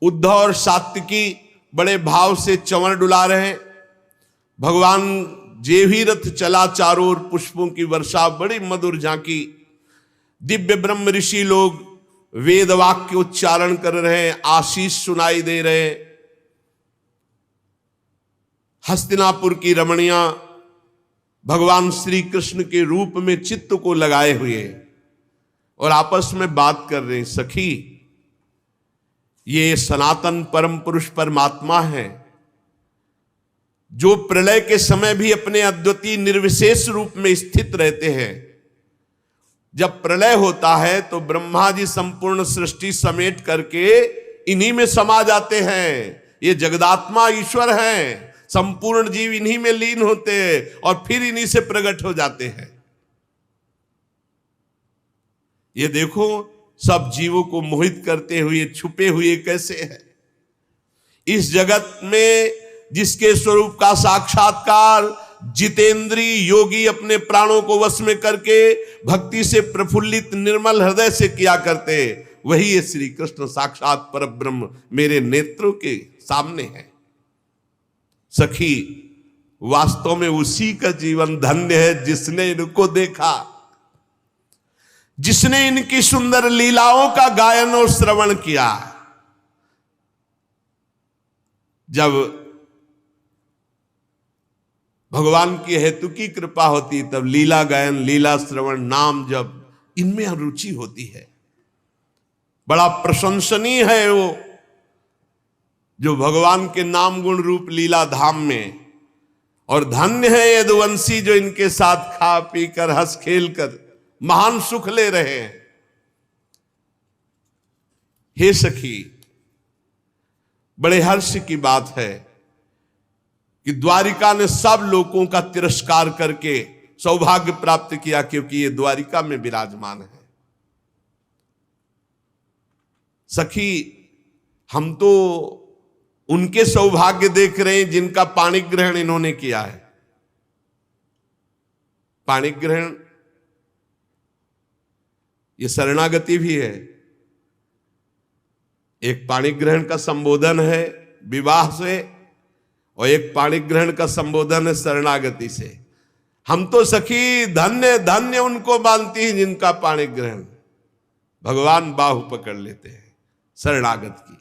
उद्धव और सात्विकी बड़े भाव से चंवर डुला रहे। भगवान जे भी रथ चला, चारों ओर पुष्पों की वर्षा, बड़ी मधुर झांकी। दिव्य ब्रह्म ऋषि लोग वेद वाक्य उच्चारण कर रहे हैं, आशीष सुनाई दे रहे। हस्तिनापुर की रमणियां भगवान श्री कृष्ण के रूप में चित्त को लगाए हुए और आपस में बात कर रहे हैं। सखी, ये सनातन परम पुरुष परमात्मा है, जो प्रलय के समय भी अपने अद्वितीय निर्विशेष रूप में स्थित रहते हैं। जब प्रलय होता है तो ब्रह्मा जी संपूर्ण सृष्टि समेट करके इन्हीं में समा जाते हैं। ये जगदात्मा ईश्वर हैं, संपूर्ण जीव इन्हीं में लीन होते हैं और फिर इन्हीं से प्रकट हो जाते हैं। ये देखो, सब जीवों को मोहित करते हुए छुपे हुए कैसे है। इस जगत में जिसके स्वरूप का साक्षात्कार जितेंद्रीय योगी अपने प्राणों को वश में करके भक्ति से प्रफुल्लित निर्मल हृदय से किया करते, वही ये श्री कृष्ण साक्षात परब्रह्म मेरे नेत्रों के सामने है। सखी, वास्तव में उसी का जीवन धन्य है जिसने इनको देखा, जिसने इनकी सुंदर लीलाओं का गायन और श्रवण किया। जब भगवान की हेतु की कृपा होती तब लीला गायन, लीला श्रवण, नाम जब, इनमें रुचि होती है। बड़ा प्रशंसनीय है वो जो भगवान के नाम गुण रूप लीला धाम में, और धन्य है यदुवंशी जो इनके साथ खा पी कर हंस खेल कर महान सुख ले रहे हैं। हे सखी, बड़े हर्ष की बात है कि द्वारिका ने सब लोगों का तिरस्कार करके सौभाग्य प्राप्त किया, क्योंकि ये द्वारिका में विराजमान है। सखी, हम तो उनके सौभाग्य देख रहे हैं जिनका पाणी ग्रहण इन्होंने किया है। पाणी ग्रहण ये शरणागति भी है। एक पाणी ग्रहण का संबोधन है विवाह से, और एक पाणी ग्रहण का संबोधन है शरणागति से। हम तो सखी धन्य धन्य उनको मानती हैं जिनका पाणी ग्रहण भगवान बाहु पकड़ लेते हैं शरणागत की।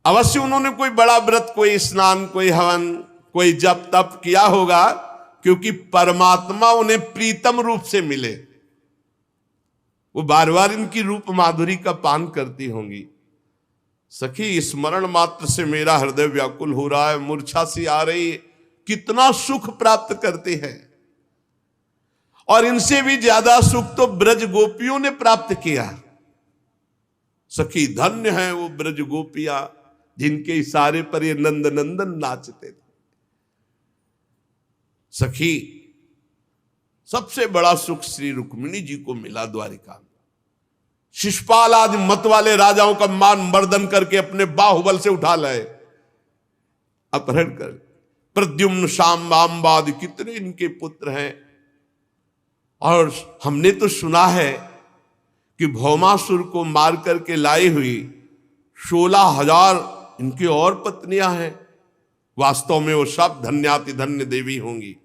अवश्य उन्होंने कोई बड़ा व्रत, कोई स्नान, कोई हवन, कोई जप तप किया होगा, क्योंकि परमात्मा उन्हें प्रीतम रूप से मिले। वो बार बार इनकी रूप माधुरी का पान करती होंगी। सखी, स्मरण मात्र से मेरा हृदय व्याकुल हो रहा है, मूर्छा सी आ रही है। कितना सुख प्राप्त करते हैं, और इनसे भी ज्यादा सुख तो ब्रज गोपियों ने प्राप्त किया। सखी, धन्य है वो ब्रज गोपियां जिनके इशारे पर ये नंद नंदन नाचते थे। सखी, सबसे बड़ा सुख श्री रुक्मिणी जी को मिला द्वारिका में। शिशुपाल आदि मत वाले राजाओं का मान मर्दन करके अपने बाहुबल से उठा लाए, अपहरण कर। प्रद्युम्न, शांब आदि कितने इनके पुत्र हैं। और हमने तो सुना है कि भौमासुर को मार करके लाई हुई 16,000 इनकी और पत्नियां हैं। वास्तव में वो सब धन्याति धन्य देवी होंगी।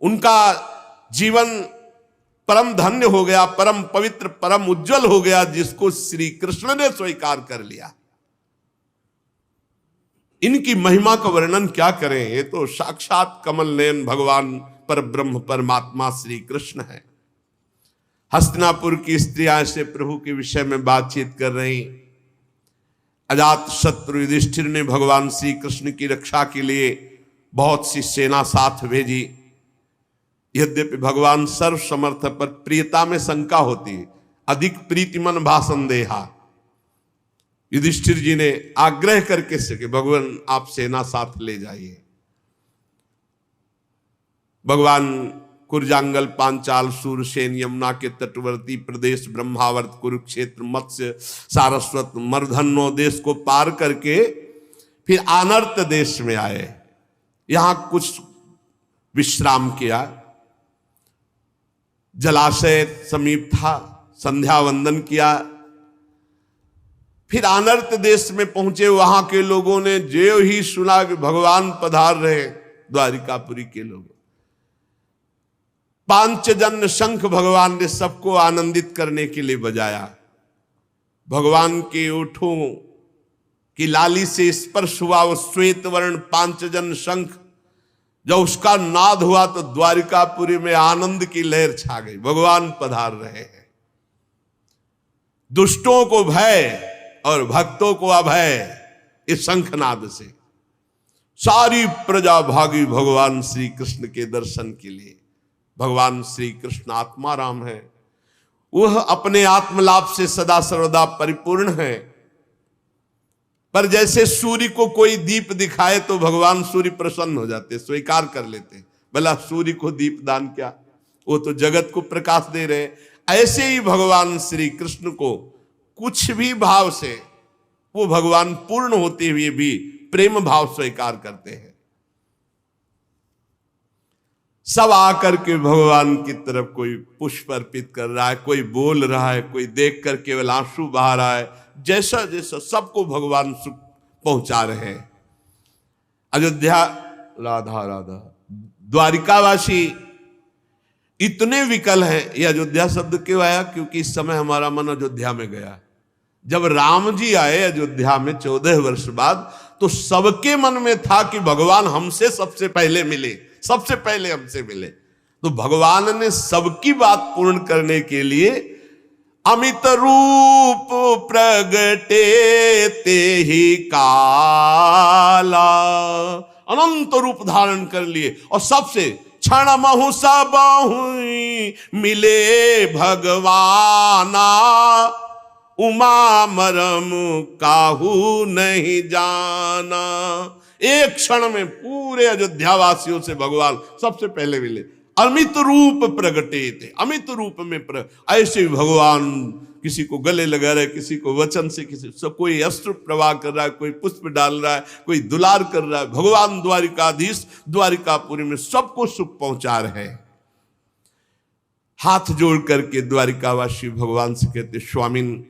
उनका जीवन परम धन्य हो गया, परम पवित्र, परम उज्जवल हो गया, जिसको श्री कृष्ण ने स्वीकार कर लिया। इनकी महिमा का वर्णन क्या करें, ये तो साक्षात कमल नयन भगवान पर ब्रह्म परमात्मा श्री कृष्ण है। हस्तिनापुर की स्त्रियां से प्रभु के विषय में बातचीत कर रही। अजात शत्रु युधिष्ठिर ने भगवान श्री कृष्ण की रक्षा के लिए बहुत सी सेना साथ भेजी। यद्यपि भगवान सर्व समर्थ, पर प्रियता में शंका होती है। अधिक प्रीतिमन भाषण देहा। युधिष्ठिर जी ने आग्रह करके से कि भगवान आप सेना साथ ले जाइए। भगवान कुरजांगल, पांचाल, सूरसेन, यमुना के तटवर्ती प्रदेश, ब्रह्मावर्त, कुरुक्षेत्र, मत्स्य, सारस्वत, मर्धन्नो देश को पार करके फिर आनर्त देश में आए। यहां कुछ विश्राम किया। जलाशय समीप था, संध्या वंदन किया। फिर आनर्त देश में पहुंचे। वहां के लोगों ने जो ही सुना कि भगवान पधार रहे, द्वारिकापुरी के लोग, पांचजन्य शंख भगवान ने सबको आनंदित करने के लिए बजाया। भगवान के ओठों की लाली से स्पर्श हुआ वो श्वेत वर्ण पांचजन्य शंख। जब उसका नाद हुआ तो द्वारिकापुरी में आनंद की लहर छा गई। भगवान पधार रहे हैं। दुष्टों को भय और भक्तों को अभय इस शंखनाद से सारी प्रजा भागी भगवान श्री कृष्ण के दर्शन के लिए। भगवान श्री कृष्ण आत्मा राम है। वह अपने आत्मलाभ से सदा सर्वदा परिपूर्ण है। पर जैसे सूर्य को कोई दीप दिखाए तो भगवान सूर्य प्रसन्न हो जाते, स्वीकार कर लेते। भला सूर्य को दीप दान क्या, वो तो जगत को प्रकाश दे रहे। ऐसे ही भगवान श्री कृष्ण को कुछ भी भाव से वो भगवान पूर्ण होते हुए भी प्रेम भाव स्वीकार करते हैं। सब आकर के भगवान की तरफ कोई पुष्प अर्पित कर रहा है, कोई बोल रहा है, कोई देख कर केवल आंसू बहा रहा है। जैसा जैसा सबको भगवान सुख पहुंचा रहे हैं। अयोध्या, राधा राधा, द्वारिकावासी इतने विकल हैं। ये अयोध्या शब्द क्यों आया? क्योंकि इस समय हमारा मन अयोध्या में गया। जब राम जी आए अयोध्या में 14 वर्ष बाद, तो सबके मन में था कि भगवान हमसे सबसे पहले मिले, सबसे पहले हमसे मिले। तो भगवान ने सबकी बात पूर्ण करने के लिए अमित रूप प्रगटे ते ही काला, अनंत रूप धारण कर लिए और सबसे क्षण महु सब मिले भगवाना, उमा मरम काहू नहीं जाना। एक क्षण में पूरे अयोध्या वासियों से भगवान सबसे पहले मिले, अमित रूप प्रगटे थे, अमित रूप में ऐसे ही भगवान किसी को गले लगा रहे, किसी को वचन से, किसी सब, कोई अस्त्र प्रवाह कर रहा है, कोई पुष्प डाल रहा है, कोई दुलार कर रहा है। भगवान द्वारिकाधीश द्वारिकापुरी में सबको सुख पहुंचा रहे हैं। हाथ जोड़ करके द्वारिकावासी भगवान से कहते, स्वामिन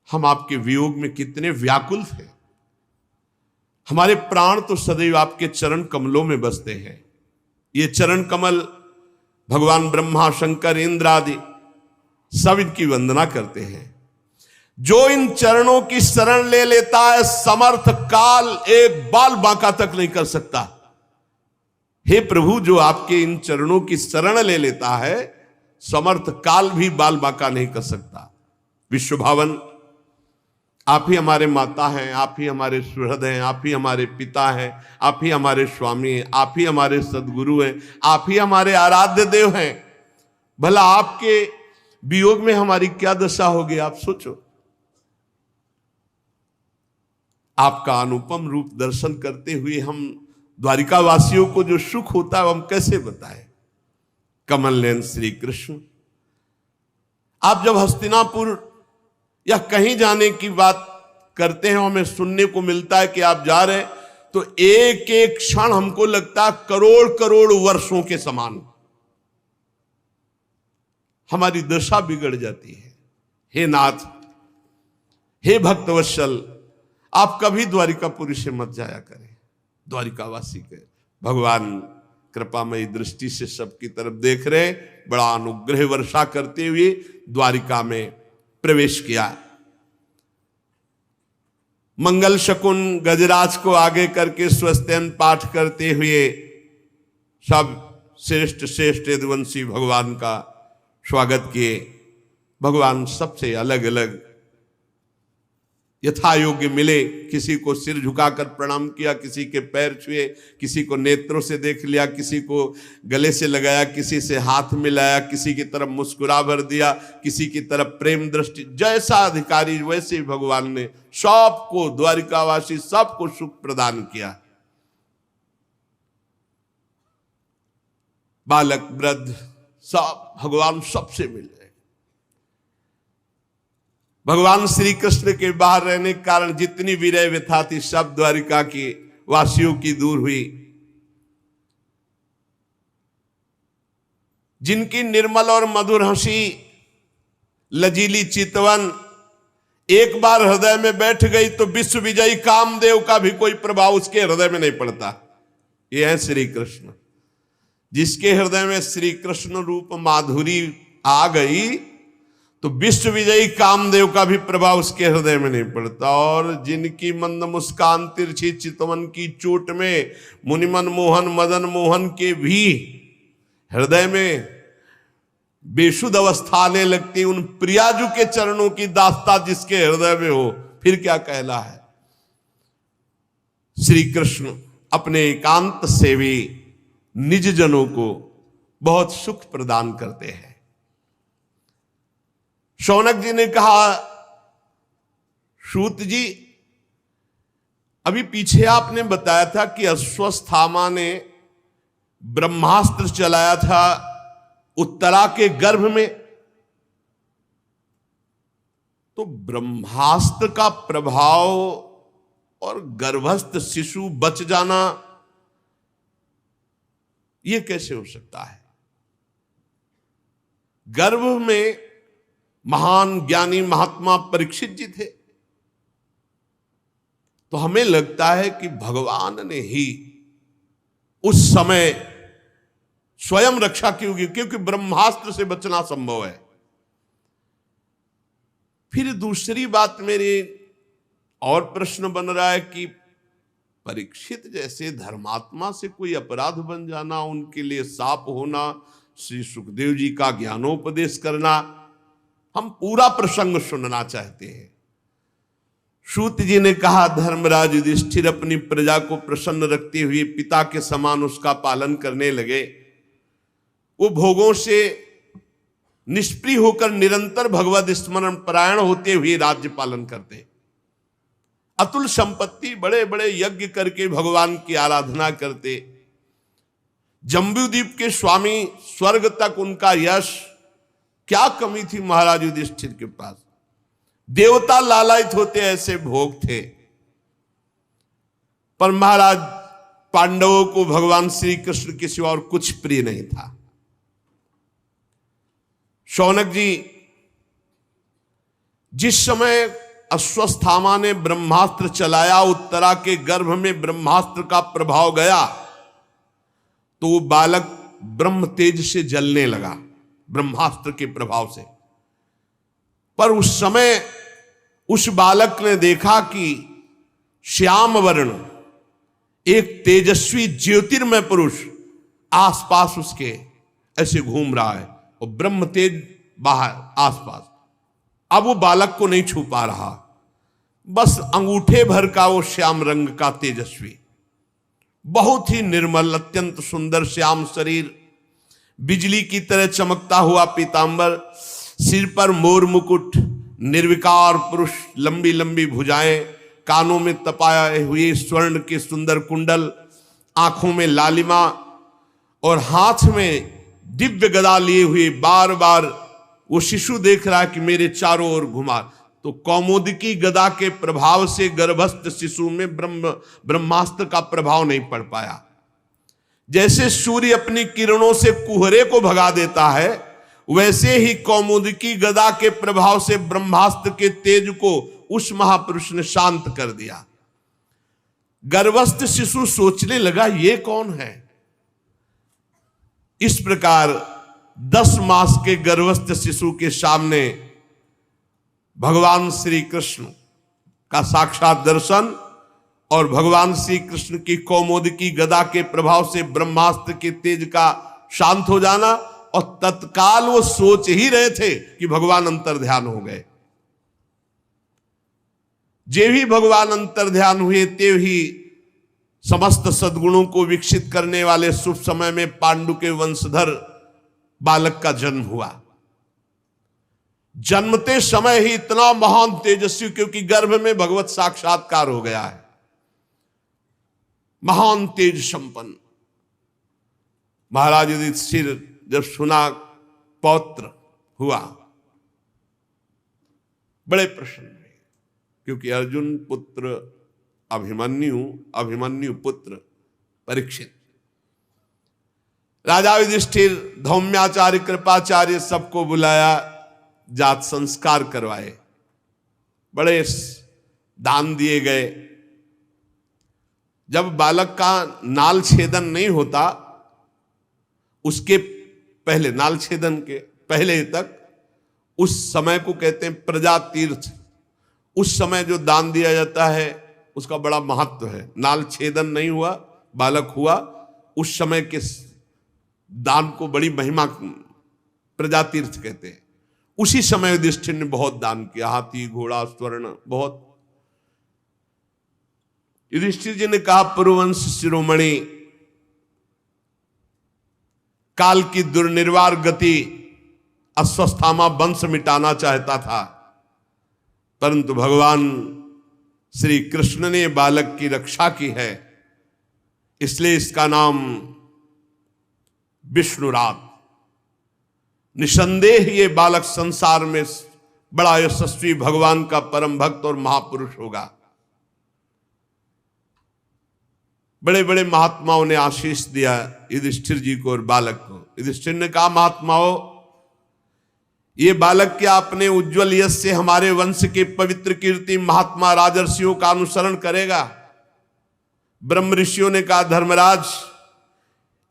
हम आपके वियोग में कितने व्याकुल थे, हमारे प्राण तो सदैव आपके चरण कमलों में बसते हैं। ये चरण कमल भगवान ब्रह्मा शंकर इंद्र आदि सब इनकी वंदना करते हैं। जो इन चरणों की शरण ले लेता है, समर्थ काल एक बाल बांका तक नहीं कर सकता। हे प्रभु, जो आपके इन चरणों की शरण ले लेता है, समर्थ काल भी बाल बांका नहीं कर सकता। विश्वभावन, आप ही हमारे माता हैं, आप ही हमारे सुहृद हैं, आप ही हमारे पिता हैं, आप ही हमारे स्वामी हैं, आप ही हमारे सदगुरु हैं, आप ही हमारे आराध्य देव हैं। भला आपके वियोग में हमारी क्या दशा होगी, आप सोचो। आपका अनुपम रूप दर्शन करते हुए हम द्वारिका वासियों को जो सुख होता है हम कैसे बताएं। कमल नयन श्री कृष्ण, आप जब हस्तिनापुर या कहीं जाने की बात करते हैं, हमें सुनने को मिलता है कि आप जा रहे हैं, तो एक एक क्षण हमको लगता है करोड़ करोड़ वर्षों के समान। हमारी दशा बिगड़ जाती है। हे नाथ, हे भक्तवत्सल, आप कभी द्वारिकापुरी से मत जाया करें। द्वारिकावासी के भगवान कृपामयी दृष्टि से सबकी तरफ देख रहे, बड़ा अनुग्रह वर्षा करते हुए द्वारिका में प्रवेश किया। मंगल शकुन गजराज को आगे करके स्वस्त्यन पाठ करते हुए सब श्रेष्ठ श्रेष्ठ यदुवंशी भगवान का स्वागत किए। भगवान सबसे अलग अलग यथा योग्य मिले। किसी को सिर झुकाकर प्रणाम किया, किसी के पैर छुए, किसी को नेत्रों से देख लिया, किसी को गले से लगाया, किसी से हाथ मिलाया, किसी की तरफ मुस्कुरा भर दिया, किसी की तरफ प्रेम दृष्टि। जैसा अधिकारी वैसे ही भगवान ने सबको, द्वारिकावासी सबको सुख प्रदान किया। बालक वृद्ध सब भगवान सबसे मिले। भगवान श्री कृष्ण के बाहर रहने के कारण जितनी विरह व्यथा थी सब द्वारिका की वासियों की दूर हुई। जिनकी निर्मल और मधुर हंसी, लजीली चितवन एक बार हृदय में बैठ गई तो विश्व विजयी कामदेव का भी कोई प्रभाव उसके हृदय में नहीं पड़ता। ये है श्री कृष्ण। जिसके हृदय में श्री कृष्ण रूप माधुरी आ गई तो विश्व विजयी कामदेव का भी प्रभाव उसके हृदय में नहीं पड़ता। और जिनकी मंद मुस्कान तिरछी चितवन की चोट में मुनिमन मोहन मदन मोहन के भी हृदय में बेशुद्ध अवस्था आने लगती, उन प्रियाजू के चरणों की दास्ता जिसके हृदय में हो, फिर क्या कहला है। श्री कृष्ण अपने एकांत सेवी निज जनों को बहुत सुख प्रदान करते हैं। शौनक जी ने कहा, सूत जी अभी पीछे आपने बताया था कि अश्वत्थामा ने ब्रह्मास्त्र चलाया था उत्तरा के गर्भ में, तो ब्रह्मास्त्र का प्रभाव और गर्भस्थ शिशु बच जाना यह कैसे हो सकता है। गर्भ में महान ज्ञानी महात्मा परीक्षित जी थे, तो हमें लगता है कि भगवान ने ही उस समय स्वयं रक्षा की होगी, क्योंकि ब्रह्मास्त्र से बचना संभव है। फिर दूसरी बात मेरी और प्रश्न बन रहा है कि परीक्षित जैसे धर्मात्मा से कोई अपराध बन जाना, उनके लिए साप होना, श्री सुखदेव जी का ज्ञानोपदेश करना, हम पूरा प्रसंग सुनना चाहते हैं। सूत जी ने कहा, धर्मराज युधिष्ठिर अपनी प्रजा को प्रसन्न रखते हुए पिता के समान उसका पालन करने लगे। वो भोगों से निष्प्रिय होकर निरंतर भगवद स्मरण परायण होते हुए राज्य पालन करते, अतुल संपत्ति, बड़े बड़े यज्ञ करके भगवान की आराधना करते। जम्बूद्वीप के स्वामी, स्वर्ग तक उनका यश, क्या कमी थी महाराज युधिष्ठिर के पास। देवता लालायित होते ऐसे भोग थे। पर महाराज पांडवों को भगवान श्री कृष्ण के सिवा और कुछ प्रिय नहीं था। शौनक जी, जिस समय अश्वत्थामा ने ब्रह्मास्त्र चलाया, उत्तरा के गर्भ में ब्रह्मास्त्र का प्रभाव गया तो वो बालक ब्रह्म तेज से जलने लगा ब्रह्मास्त्र के प्रभाव से। पर उस समय उस बालक ने देखा कि श्याम वर्ण एक तेजस्वी ज्योतिर्मय पुरुष आसपास उसके ऐसे घूम रहा है और ब्रह्म तेज बाहर आसपास। अब वो बालक को नहीं छू पा रहा, बस अंगूठे भर का वो श्याम रंग का तेजस्वी, बहुत ही निर्मल, अत्यंत सुंदर श्याम शरीर, बिजली की तरह चमकता हुआ पीतांबर, सिर पर मोर मुकुट, निर्विकार पुरुष, लंबी लंबी भुजाएं, कानों में तपाए हुए स्वर्ण के सुंदर कुंडल, आंखों में लालिमा और हाथ में दिव्य गदा लिए हुए बार बार वो शिशु देख रहा है कि मेरे चारों ओर घुमा। तो कौमुदकी गदा के प्रभाव से गर्भस्थ शिशु में ब्रह्मास्त्र का प्रभाव नहीं पड़ पाया। जैसे सूर्य अपनी किरणों से कुहरे को भगा देता है, वैसे ही कौमुदकी गदा के प्रभाव से ब्रह्मास्त्र के तेज को उस महापुरुष ने शांत कर दिया। गर्भस्थ शिशु सोचने लगा, ये कौन है। इस प्रकार 10 मास के गर्भस्थ शिशु के सामने भगवान श्री कृष्ण का साक्षात दर्शन और भगवान श्री कृष्ण की कौमुदकी गदा के प्रभाव से ब्रह्मास्त्र के तेज का शांत हो जाना, और तत्काल वो सोच ही रहे थे कि भगवान अंतर्ध्यान हो गए। जे भी भगवान अंतर्ध्यान हुए, ते ही समस्त सद्गुणों को विकसित करने वाले शुभ समय में पांडु के वंशधर बालक का जन्म हुआ। जन्मते समय ही इतना महान तेजस्वी, क्योंकि गर्भ में भगवत साक्षात्कार हो गया है, महान तेज संपन्न। महाराज युधिष्ठिर जब सुना पौत्र हुआ, बड़े प्रसन्न हुए, क्योंकि अर्जुन पुत्र अभिमन्यु, अभिमन्यु पुत्र परीक्षित। राजा युधिष्ठिर, धौम्याचार्य, कृपाचार्य सबको बुलाया, जात संस्कार करवाए, बड़े दान दिए गए। जब बालक का नाल छेदन नहीं होता, उसके पहले, नाल छेदन के पहले तक, उस समय को कहते हैं प्रजा तीर्थ। उस समय जो दान दिया जाता है उसका बड़ा महत्व है। नाल छेदन नहीं हुआ, बालक हुआ, उस समय के दान को बड़ी महिमा प्रजा तीर्थ कहते हैं। उसी समय युधिष्ठिर ने बहुत दान किया, हाथी, घोड़ा, स्वर्ण, बहुत। युधिष्ठिर जी ने कहा, पुरुवंश शिरोमणि, काल की दुर्निर्वार गति अश्वत्थामा वंश मिटाना चाहता था, परंतु भगवान श्री कृष्ण ने बालक की रक्षा की है, इसलिए इसका नाम विष्णुरात। निसंदेह ये बालक संसार में बड़ा यशस्वी भगवान का परम भक्त और महापुरुष होगा। बड़े बड़े महात्माओं ने आशीष दिया युधिष्ठिर जी को और बालक को। युधिष्ठिर ने कहा, महात्माओं, ये बालक क्या अपने उज्जवल यश से हमारे वंश के पवित्र कीर्ति महात्मा राजर्षियों का अनुसरण करेगा? ब्रह्म ऋषियों ने कहा, धर्मराज,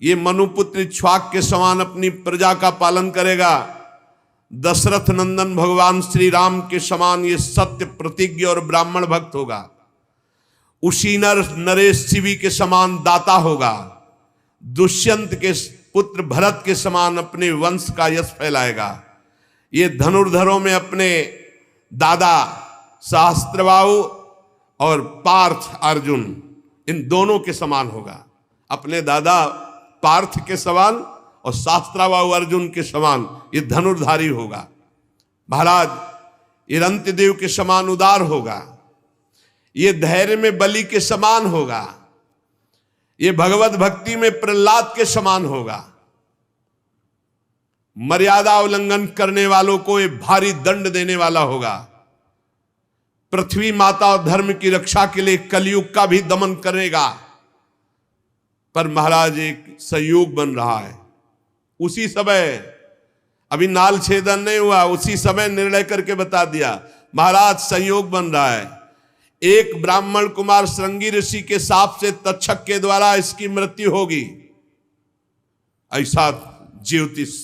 ये मनुपुत्र इक्ष्वाक के समान अपनी प्रजा का पालन करेगा। दशरथ नंदन भगवान श्री राम के समान ये सत्य प्रतिज्ञ और ब्राह्मण भक्त होगा। उशीनर नरेश शिवी के समान दाता होगा। दुष्यंत के पुत्र भरत के समान अपने वंश का यश फैलाएगा। ये धनुर्धरों में अपने दादा सहस्त्रबाहु और पार्थ अर्जुन, इन दोनों के समान होगा। अपने दादा पार्थ के समान और सहस्त्रबाहु अर्जुन के समान ये धनुर्धारी होगा। महाराज ये रंतिदेव के समान उदार होगा, ये धैर्य में बलि के समान होगा, ये भगवत भक्ति में प्रहलाद के समान होगा। मर्यादा उल्लंघन करने वालों को ये भारी दंड देने वाला होगा। पृथ्वी माता और धर्म की रक्षा के लिए कलयुग का भी दमन करेगा। पर महाराज एक संयोग बन रहा है। उसी समय, अभी नाल छेदन नहीं हुआ, उसी समय निर्णय करके बता दिया महाराज संयोग बन रहा है। एक ब्राह्मण कुमार श्रृंगी ऋषि के शाप से तक्षक के द्वारा इसकी मृत्यु होगी, ऐसा ज्योतिष।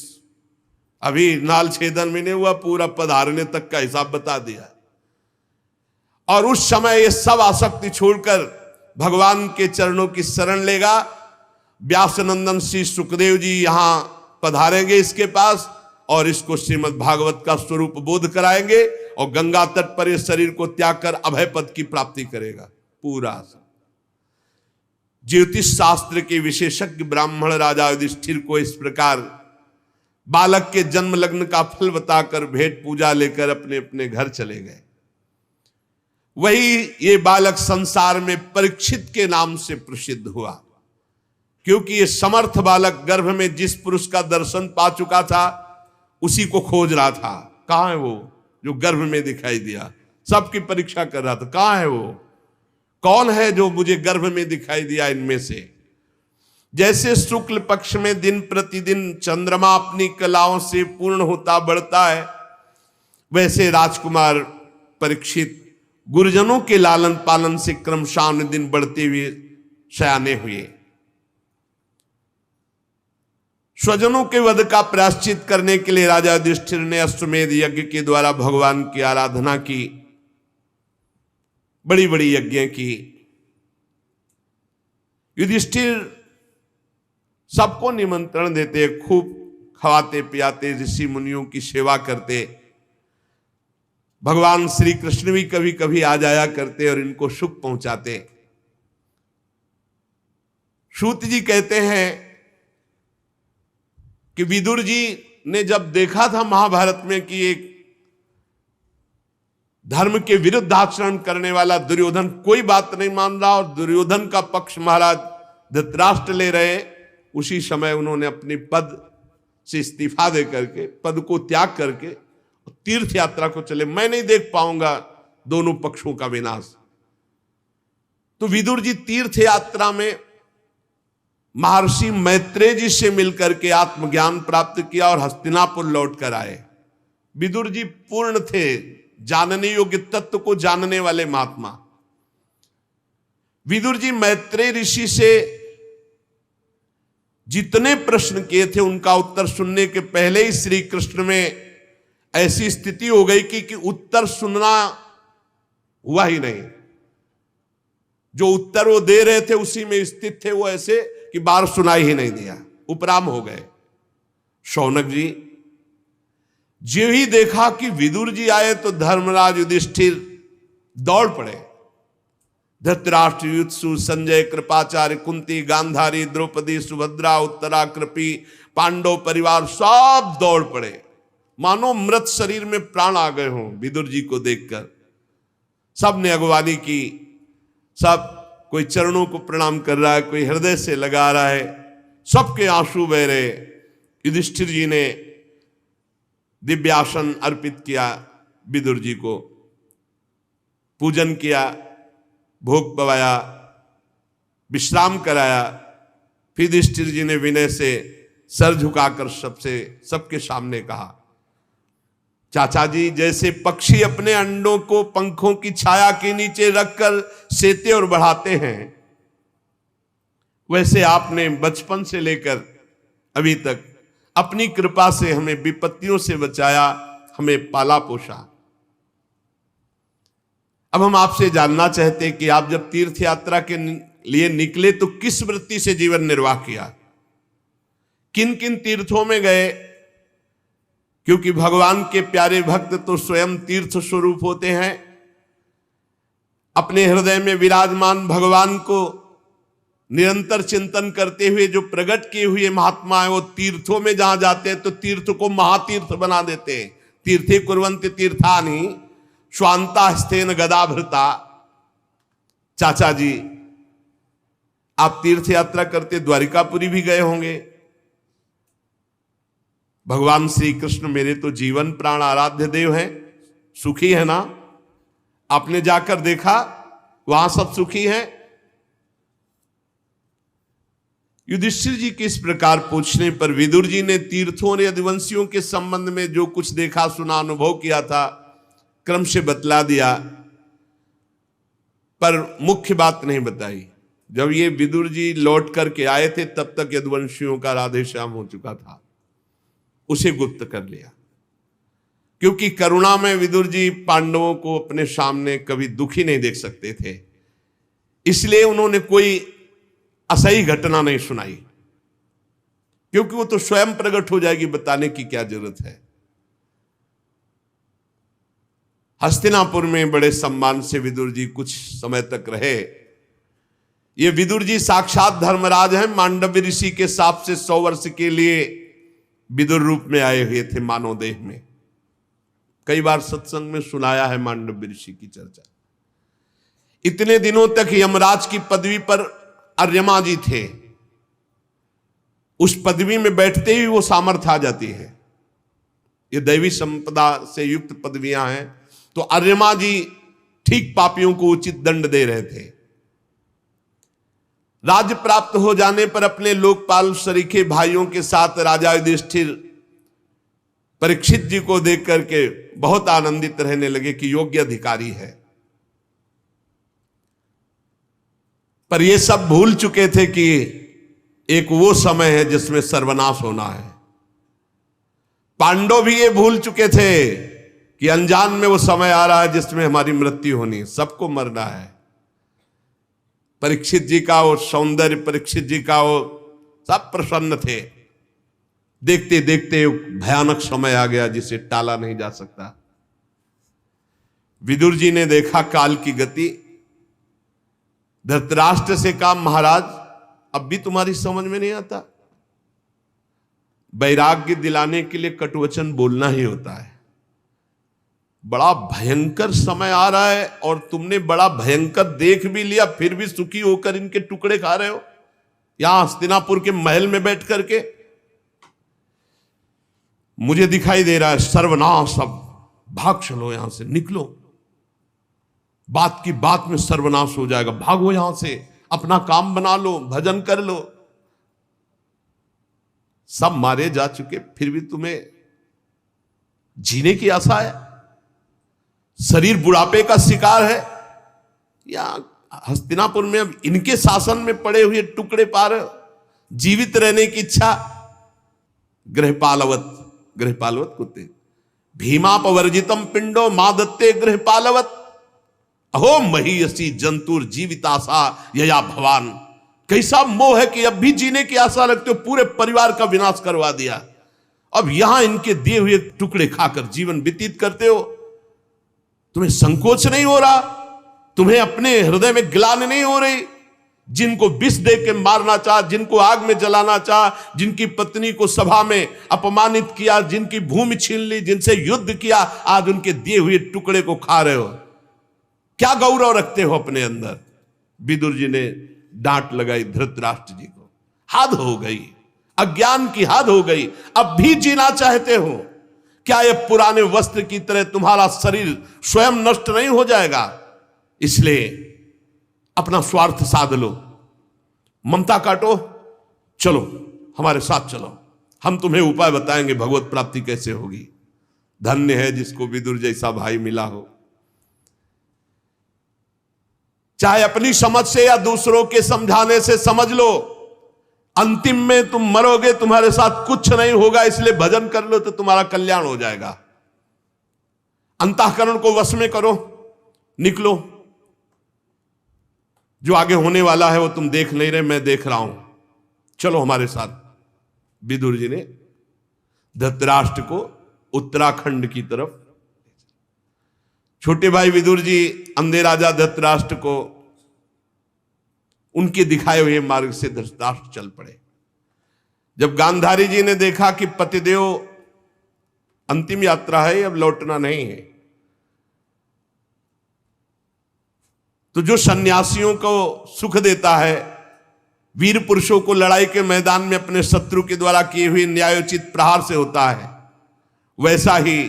अभी नाल छेदन में नहीं हुआ, पूरा पधारने तक का हिसाब बता दिया। और उस समय ये सब आसक्ति छोड़कर भगवान के चरणों की शरण लेगा। व्यासनंदन श्री सुखदेव जी यहां पधारेंगे इसके पास और इसको श्रीमद् भागवत का स्वरूप बोध कराएंगे और गंगा तट पर इस शरीर को त्याग कर अभय पद की प्राप्ति करेगा। पूरा ज्योतिष शास्त्र के विशेषज्ञ ब्राह्मण राजा युधिष्ठिर को इस प्रकार बालक के जन्म लग्न का फल बताकर भेंट पूजा लेकर अपने अपने घर चले गए। वही ये बालक संसार में परीक्षित के नाम से प्रसिद्ध हुआ, क्योंकि ये समर्थ बालक गर्भ में जिस पुरुष का दर्शन पा चुका था उसी को खोज रहा था। कहां है वो जो गर्भ में दिखाई दिया? सबकी परीक्षा कर रहा था, कहां है वो, कौन है जो मुझे गर्भ में दिखाई दिया इनमें से। जैसे शुक्ल पक्ष में दिन प्रतिदिन चंद्रमा अपनी कलाओं से पूर्ण होता बढ़ता है, वैसे राजकुमार परीक्षित गुरुजनों के लालन पालन से क्रमशः दिन बढ़ते हुए सयाने हुए। स्वजनों के वध का प्रायश्चित करने के लिए राजा युधिष्ठिर ने अश्वमेध यज्ञ के द्वारा भगवान की आराधना की, बड़ी बड़ी यज्ञ की। युधिष्ठिर सबको निमंत्रण देते, खूब खवाते पियाते, ऋषि मुनियों की सेवा करते। भगवान श्री कृष्ण भी कभी कभी आ जाया करते और इनको सुख पहुंचाते। सूत जी कहते हैं कि विदुर जी ने जब देखा था महाभारत में कि एक धर्म के विरुद्ध आचरण करने वाला दुर्योधन कोई बात नहीं मान रहा और दुर्योधन का पक्ष महाराज धृतराष्ट्र ले रहे, उसी समय उन्होंने अपनी पद से इस्तीफा दे करके, पद को त्याग करके तीर्थ यात्रा को चले। मैं नहीं देख पाऊंगा दोनों पक्षों का विनाश। तो विदुर जी तीर्थ यात्रा में महर्षि मैत्रेय जी से मिलकर के आत्मज्ञान प्राप्त किया और हस्तिनापुर लौट कर आए। विदुर जी पूर्ण थे, जानने योग्य तत्व को जानने वाले महात्मा। विदुर जी मैत्रेय ऋषि से जितने प्रश्न किए थे उनका उत्तर सुनने के पहले ही श्री कृष्ण में ऐसी स्थिति हो गई कि उत्तर सुनना हुआ ही नहीं। जो उत्तर वो दे रहे थे उसी में स्थित थे वो, ऐसे कि बार सुनाई ही नहीं दिया, उपराम हो गए। शौनक जी जो ही देखा कि विदुर जी आए तो धर्मराज युधिष्ठिर दौड़ पड़े। धृतराष्ट्र, युत्सु, संजय, कृपाचार्य, कुंती, गांधारी, द्रौपदी, सुभद्रा, उत्तरा, कृपी, पांडव परिवार सब दौड़ पड़े, मानो मृत शरीर में प्राण आ गए हों विदुर जी को देखकर। सब ने अगवानी की, सब कोई चरणों को प्रणाम कर रहा है, कोई हृदय से लगा रहा है, सबके आंसू बह रहे। युधिष्ठिर जी ने दिव्यासन अर्पित किया, विदुर जी को पूजन किया, भोग पवाया, विश्राम कराया। फिर युधिष्ठिर जी ने विनय से सर झुकाकर सबके सामने कहा, चाचा जी, जैसे पक्षी अपने अंडों को पंखों की छाया के नीचे रखकर सेते और बढ़ाते हैं, वैसे आपने बचपन से लेकर अभी तक अपनी कृपा से हमें विपत्तियों से बचाया, हमें पाला पोषा। अब हम आपसे जानना चाहते हैं कि आप जब तीर्थ यात्रा के लिए निकले तो किस वृत्ति से जीवन निर्वाह किया, किन किन तीर्थों में गए, क्योंकि भगवान के प्यारे भक्त तो स्वयं तीर्थ स्वरूप होते हैं। अपने हृदय में विराजमान भगवान को निरंतर चिंतन करते हुए जो प्रकट किए हुए महात्मा है, वो तीर्थों में जहां जाते हैं तो तीर्थ को महातीर्थ बना देते हैं। तीर्थे कुर्वन्ति तीर्थानि स्वांता हस्तेन गदाभृता। चाचा जी, आप तीर्थ यात्रा करते द्वारिकापुरी भी गए होंगे। भगवान श्री कृष्ण मेरे तो जीवन प्राण आराध्य देव हैं, सुखी है ना? आपने जाकर देखा वहां सब सुखी हैं? युधिष्ठिर जी के इस प्रकार पूछने पर विदुर जी ने तीर्थों और यदुवंशियों के संबंध में जो कुछ देखा सुना अनुभव किया था क्रम से बतला दिया, पर मुख्य बात नहीं बताई। जब ये विदुर जी लौट करके आए थे तब तक यदुवंशियों का राधेश्याम हो चुका था, उसे गुप्त कर लिया। क्योंकि करुणा में विदुर जी पांडवों को अपने सामने कभी दुखी नहीं देख सकते थे, इसलिए उन्होंने कोई असही घटना नहीं सुनाई, क्योंकि वो तो स्वयं प्रकट हो जाएगी, बताने की क्या जरूरत है। हस्तिनापुर में बड़े सम्मान से विदुर जी कुछ समय तक रहे। ये विदुर जी साक्षात धर्मराज हैं, मांडव्य ऋषि के साप से 100 वर्ष के लिए विदुर रूप में आए हुए थे मानव देह में। कई बार सत्संग में सुनाया है मांडव्य ऋषि की चर्चा। इतने दिनों तक यमराज की पदवी पर अर्यमा जी थे, उस पदवी में बैठते ही वो सामर्थ्य आ जाती है। ये दैवी संपदा से युक्त पदवियां हैं। तो अर्यमा जी ठीक पापियों को उचित दंड दे रहे थे। राज्य प्राप्त हो जाने पर अपने लोकपाल सरीखे भाइयों के साथ राजा युधिष्ठिर परीक्षित जी को देख करके बहुत आनंदित रहने लगे कि योग्य अधिकारी है। पर ये सब भूल चुके थे कि एक वो समय है जिसमें सर्वनाश होना है। पांडव भी ये भूल चुके थे कि अनजान में वो समय आ रहा है जिसमें हमारी मृत्यु होनी है, सबको मरना है। परीक्षित जी का वो सौंदर्य, परीक्षित जी का वो सब प्रसन्न थे। देखते देखते भयानक समय आ गया जिसे टाला नहीं जा सकता। विदुर जी ने देखा काल की गति, धृतराष्ट्र से कहा महाराज अब भी तुम्हारी समझ में नहीं आता। वैराग्य दिलाने के लिए कटुवचन बोलना ही होता है। बड़ा भयंकर समय आ रहा है और तुमने बड़ा भयंकर देख भी लिया, फिर भी सुखी होकर इनके टुकड़े खा रहे हो यहां हस्तिनापुर के महल में बैठ करके। मुझे दिखाई दे रहा है सर्वनाश, अब भाग चलो यहां से, निकलो, बात की बात में सर्वनाश हो जाएगा, भागो यहां से, अपना काम बना लो, भजन कर लो। सब मारे जा चुके, फिर भी तुम्हें जीने की आशा है? शरीर बुढ़ापे का शिकार है या हस्तिनापुर में अब इनके शासन में पड़े हुए टुकड़े पा रहे हो? जीवित रहने की इच्छा? गृहपालवत कुत्ते भीमापवर्जितम पिंडो मादत्ते गृहपालवत अहो महीयसी जंतुर जीविताशा यया भवान। कैसा मोह है कि अब भी जीने की आशा रखते हो, पूरे परिवार का विनाश करवा दिया, अब यहां इनके दिए हुए टुकड़े खाकर जीवन व्यतीत करते हो। तुम्हें संकोच नहीं हो रहा? तुम्हें अपने हृदय में ग्लानि नहीं हो रही? जिनको विष दे के मारना चाह, जिनको आग में जलाना चाह, जिनकी पत्नी को सभा में अपमानित किया, जिनकी भूमि छीन ली, जिनसे युद्ध किया, आज उनके दिए हुए टुकड़े को खा रहे हो। क्या गौरव रखते हो अपने अंदर? विदुर जी ने डांट लगाई धृतराष्ट्र जी को। हद हो गई, अज्ञान की हद हो गई। अब भी जीना चाहते हो? क्या ये पुराने वस्त्र की तरह तुम्हारा शरीर स्वयं नष्ट नहीं हो जाएगा? इसलिए अपना स्वार्थ साध लो, ममता काटो, चलो हमारे साथ चलो, हम तुम्हें उपाय बताएंगे भगवत प्राप्ति कैसे होगी। धन्य है जिसको विदुर जैसा भाई मिला हो। चाहे अपनी समझ से या दूसरों के समझाने से समझ लो, अंतिम में तुम मरोगे, तुम्हारे साथ कुछ नहीं होगा, इसलिए भजन कर लो तो तुम्हारा कल्याण हो जाएगा। अंतःकरण को वश में करो, निकलो। जो आगे होने वाला है वो तुम देख नहीं रहे, मैं देख रहा हूं, चलो हमारे साथ। विदुर जी ने धृतराष्ट्र को उत्तराखंड की तरफ। छोटे भाई विदुर जी अंधे राजा धृतराष्ट्र को उनके दिखाए हुए मार्ग से धृतराष्ट्र चल पड़े। जब गांधारी जी ने देखा कि पतिदेव अंतिम यात्रा है, अब लौटना नहीं है, तो जो सन्यासियों को सुख देता है, वीर पुरुषों को लड़ाई के मैदान में अपने शत्रु के द्वारा किए हुए न्यायोचित प्रहार से होता है, वैसा ही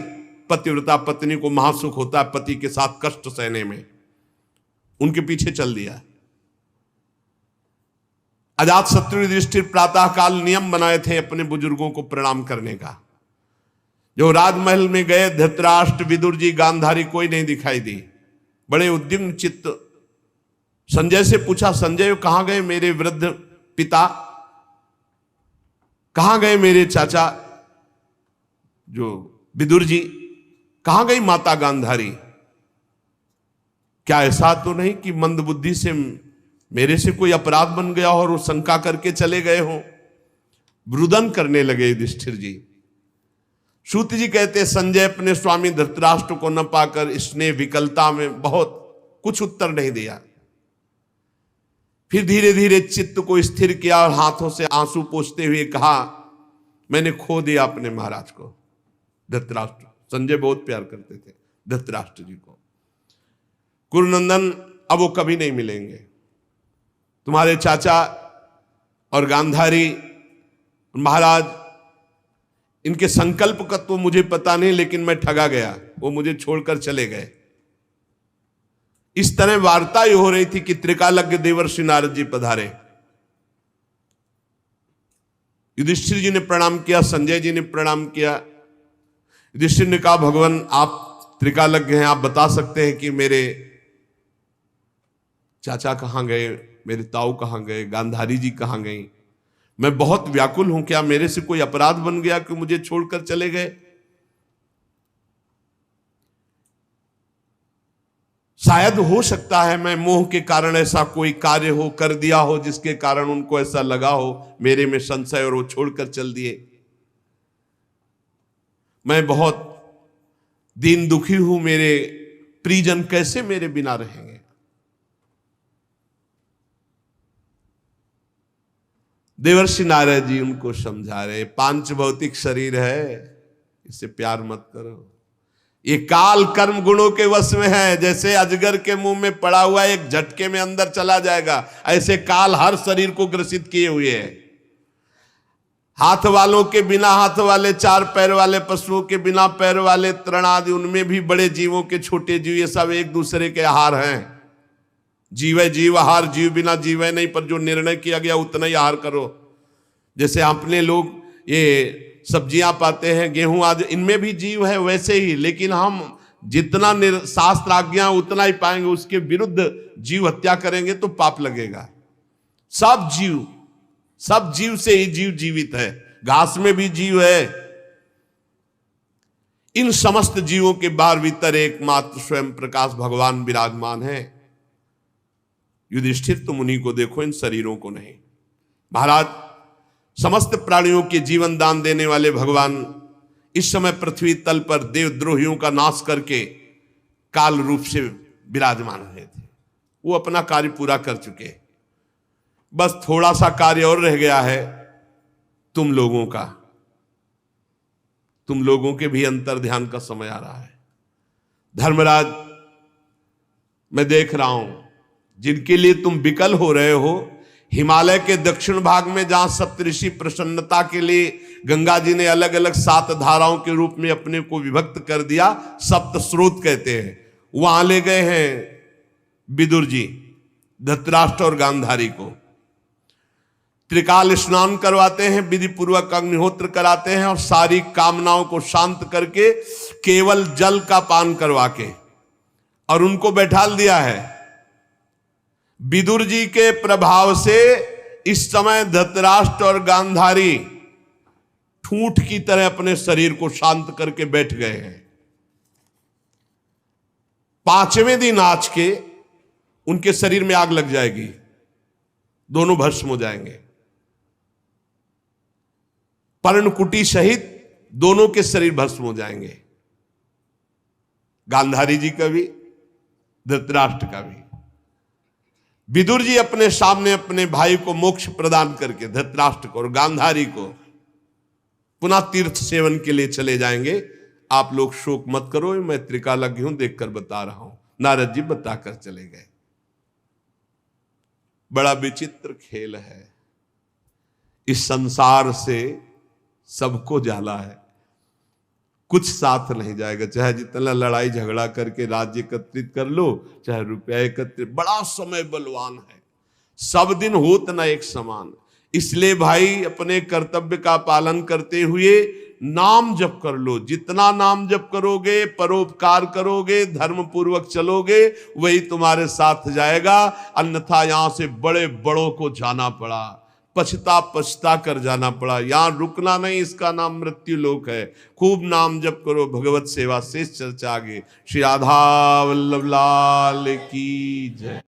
पतिव्रता पत्नी को महासुख होता है पति के साथ कष्ट सहने में। उनके पीछे चल दिया। अजात शत्रु युधिष्ठिर प्रातः काल नियम बनाए थे अपने बुजुर्गों को प्रणाम करने का। जो राजमहल में गए, धृतराष्ट्र, विदुर जी, गांधारी, कोई नहीं दिखाई दी। बड़े उद्विग्न चित्त संजय से पूछा, संजय कहां गए मेरे वृद्ध पिता, कहां गए मेरे चाचा जो विदुर जी, कहां गई माता गांधारी? क्या ऐसा तो नहीं कि मंदबुद्धि से मेरे से कोई अपराध बन गया और वो शंका करके चले गए हों? रुदन करने लगे युधिष्ठिर जी। सूत जी कहते, संजय अपने स्वामी धृतराष्ट्र को न पाकर स्नेह विकलता में बहुत कुछ उत्तर नहीं दिया। फिर धीरे धीरे चित्त को स्थिर किया और हाथों से आंसू पोंछते हुए कहा, मैंने खो दिया अपने महाराज को। धृतराष्ट्र, संजय बहुत प्यार करते थे धृतराष्ट्र जी को। कुरुनंदन, अब वो कभी नहीं मिलेंगे। तुम्हारे चाचा और गांधारी महाराज, इनके संकल्प का तो मुझे पता नहीं, लेकिन मैं ठगा गया, वो मुझे छोड़कर चले गए। इस तरह वार्ता ये हो रही थी कि त्रिकालज्ञ देवर्षि नारद जी पधारे। युधिष्ठिर जी ने प्रणाम किया, संजय जी ने प्रणाम किया। युधिष्ठिर ने कहा, भगवान आप त्रिकालज्ञ हैं, आप बता सकते हैं कि मेरे चाचा कहां गए, मेरे ताऊ कहां गए, गांधारी जी कहां गई? मैं बहुत व्याकुल हूं, क्या मेरे से कोई अपराध बन गया कि मुझे छोड़कर चले गए? शायद हो सकता है मैं मोह के कारण ऐसा कोई कार्य हो कर दिया हो जिसके कारण उनको ऐसा लगा हो मेरे में संशय और वो छोड़कर चल दिए। मैं बहुत दीन दुखी हूं, मेरे परिजन कैसे मेरे बिना रहेंगे? देवर्षि नारद जी उनको समझा रहे, पांच भौतिक शरीर है, इससे प्यार मत करो। ये काल कर्म गुणों के वश में है। जैसे अजगर के मुंह में पड़ा हुआ एक झटके में अंदर चला जाएगा, ऐसे काल हर शरीर को ग्रसित किए हुए है। हाथ वालों के बिना हाथ वाले, चार पैर वाले पशुओं के बिना पैर वाले, तृण आदि, उनमें भी बड़े जीवों के छोटे जीव, ये सब एक दूसरे के आहार हैं। जीव जीव आहार, जीव बिना जीव नहीं, पर जो निर्णय किया गया उतना ही आहार करो। जैसे अपने लोग ये सब्जियां पाते हैं, गेहूं आदि, इनमें भी जीव है वैसे ही, लेकिन हम जितना शास्त्र आज्ञा उतना ही पाएंगे, उसके विरुद्ध जीव हत्या करेंगे तो पाप लगेगा। सब जीव से ही जीव जीवित है, घास में भी जीव है। इन समस्त जीवों के बाहर भीतर एकमात्र स्वयं प्रकाश भगवान विराजमान है। युधिष्ठिर, तुम उन्हीं को देखो, इन शरीरों को नहीं। महाराज, समस्त प्राणियों के जीवन दान देने वाले भगवान इस समय पृथ्वी तल पर देवद्रोहियों का नाश करके काल रूप से विराजमान हुए थे। वो अपना कार्य पूरा कर चुके, बस थोड़ा सा कार्य और रह गया है तुम लोगों का। तुम लोगों के भी अंतर ध्यान का समय आ रहा है। धर्मराज, मैं देख रहा हूं जिनके लिए तुम विकल हो रहे हो, हिमालय के दक्षिण भाग में जहां सप्तऋषि प्रसन्नता के लिए गंगा जी ने अलग अलग 7 धाराओं के रूप में अपने को विभक्त कर दिया, सप्त स्रोत कहते हैं, वहां ले गए हैं विदुर जी धृतराष्ट्र और गांधारी को। त्रिकाल स्नान करवाते हैं, विधि पूर्वक अग्निहोत्र कराते हैं और सारी कामनाओं को शांत करके केवल जल का पान करवा के और उनको बैठाल दिया है। विदुर जी के प्रभाव से इस समय धृतराष्ट्र और गांधारी ठूंठ की तरह अपने शरीर को शांत करके बैठ गए हैं। 5वें दिन आज के उनके शरीर में आग लग जाएगी, दोनों भस्म हो जाएंगे। पर्णकुटी सहित दोनों के शरीर भस्म हो जाएंगे, गांधारी जी का भी, धृतराष्ट्र का भी। विदुर जी अपने सामने अपने भाई को मोक्ष प्रदान करके, धृतराष्ट्र को और गांधारी को, पुनः तीर्थ सेवन के लिए चले जाएंगे। आप लोग शोक मत करो, मैं त्रिकालज्ञ हूं, देखकर बता रहा हूं। नारद जी बताकर चले गए। बड़ा विचित्र खेल है, इस संसार से सबको जाला है, कुछ साथ नहीं जाएगा। चाहे जितना लड़ाई झगड़ा करके राज्य एकत्रित कर लो, चाहे रुपया एकत्रित, बड़ा समय बलवान है, सब दिन होत ना एक समान। इसलिए भाई अपने कर्तव्य का पालन करते हुए नाम जप कर लो। जितना नाम जप करोगे, परोपकार करोगे, धर्म पूर्वक चलोगे, वही तुम्हारे साथ जाएगा। अन्यथा यहां से बड़े बड़ों को जाना पड़ा, पछता कर जाना पड़ा। यहां रुकना नहीं, इसका नाम मृत्यु लोक है। खूब नाम जप करो, भगवत सेवा, शेष चर्चा आगे। श्री राधा वल्लभ लाल की जय।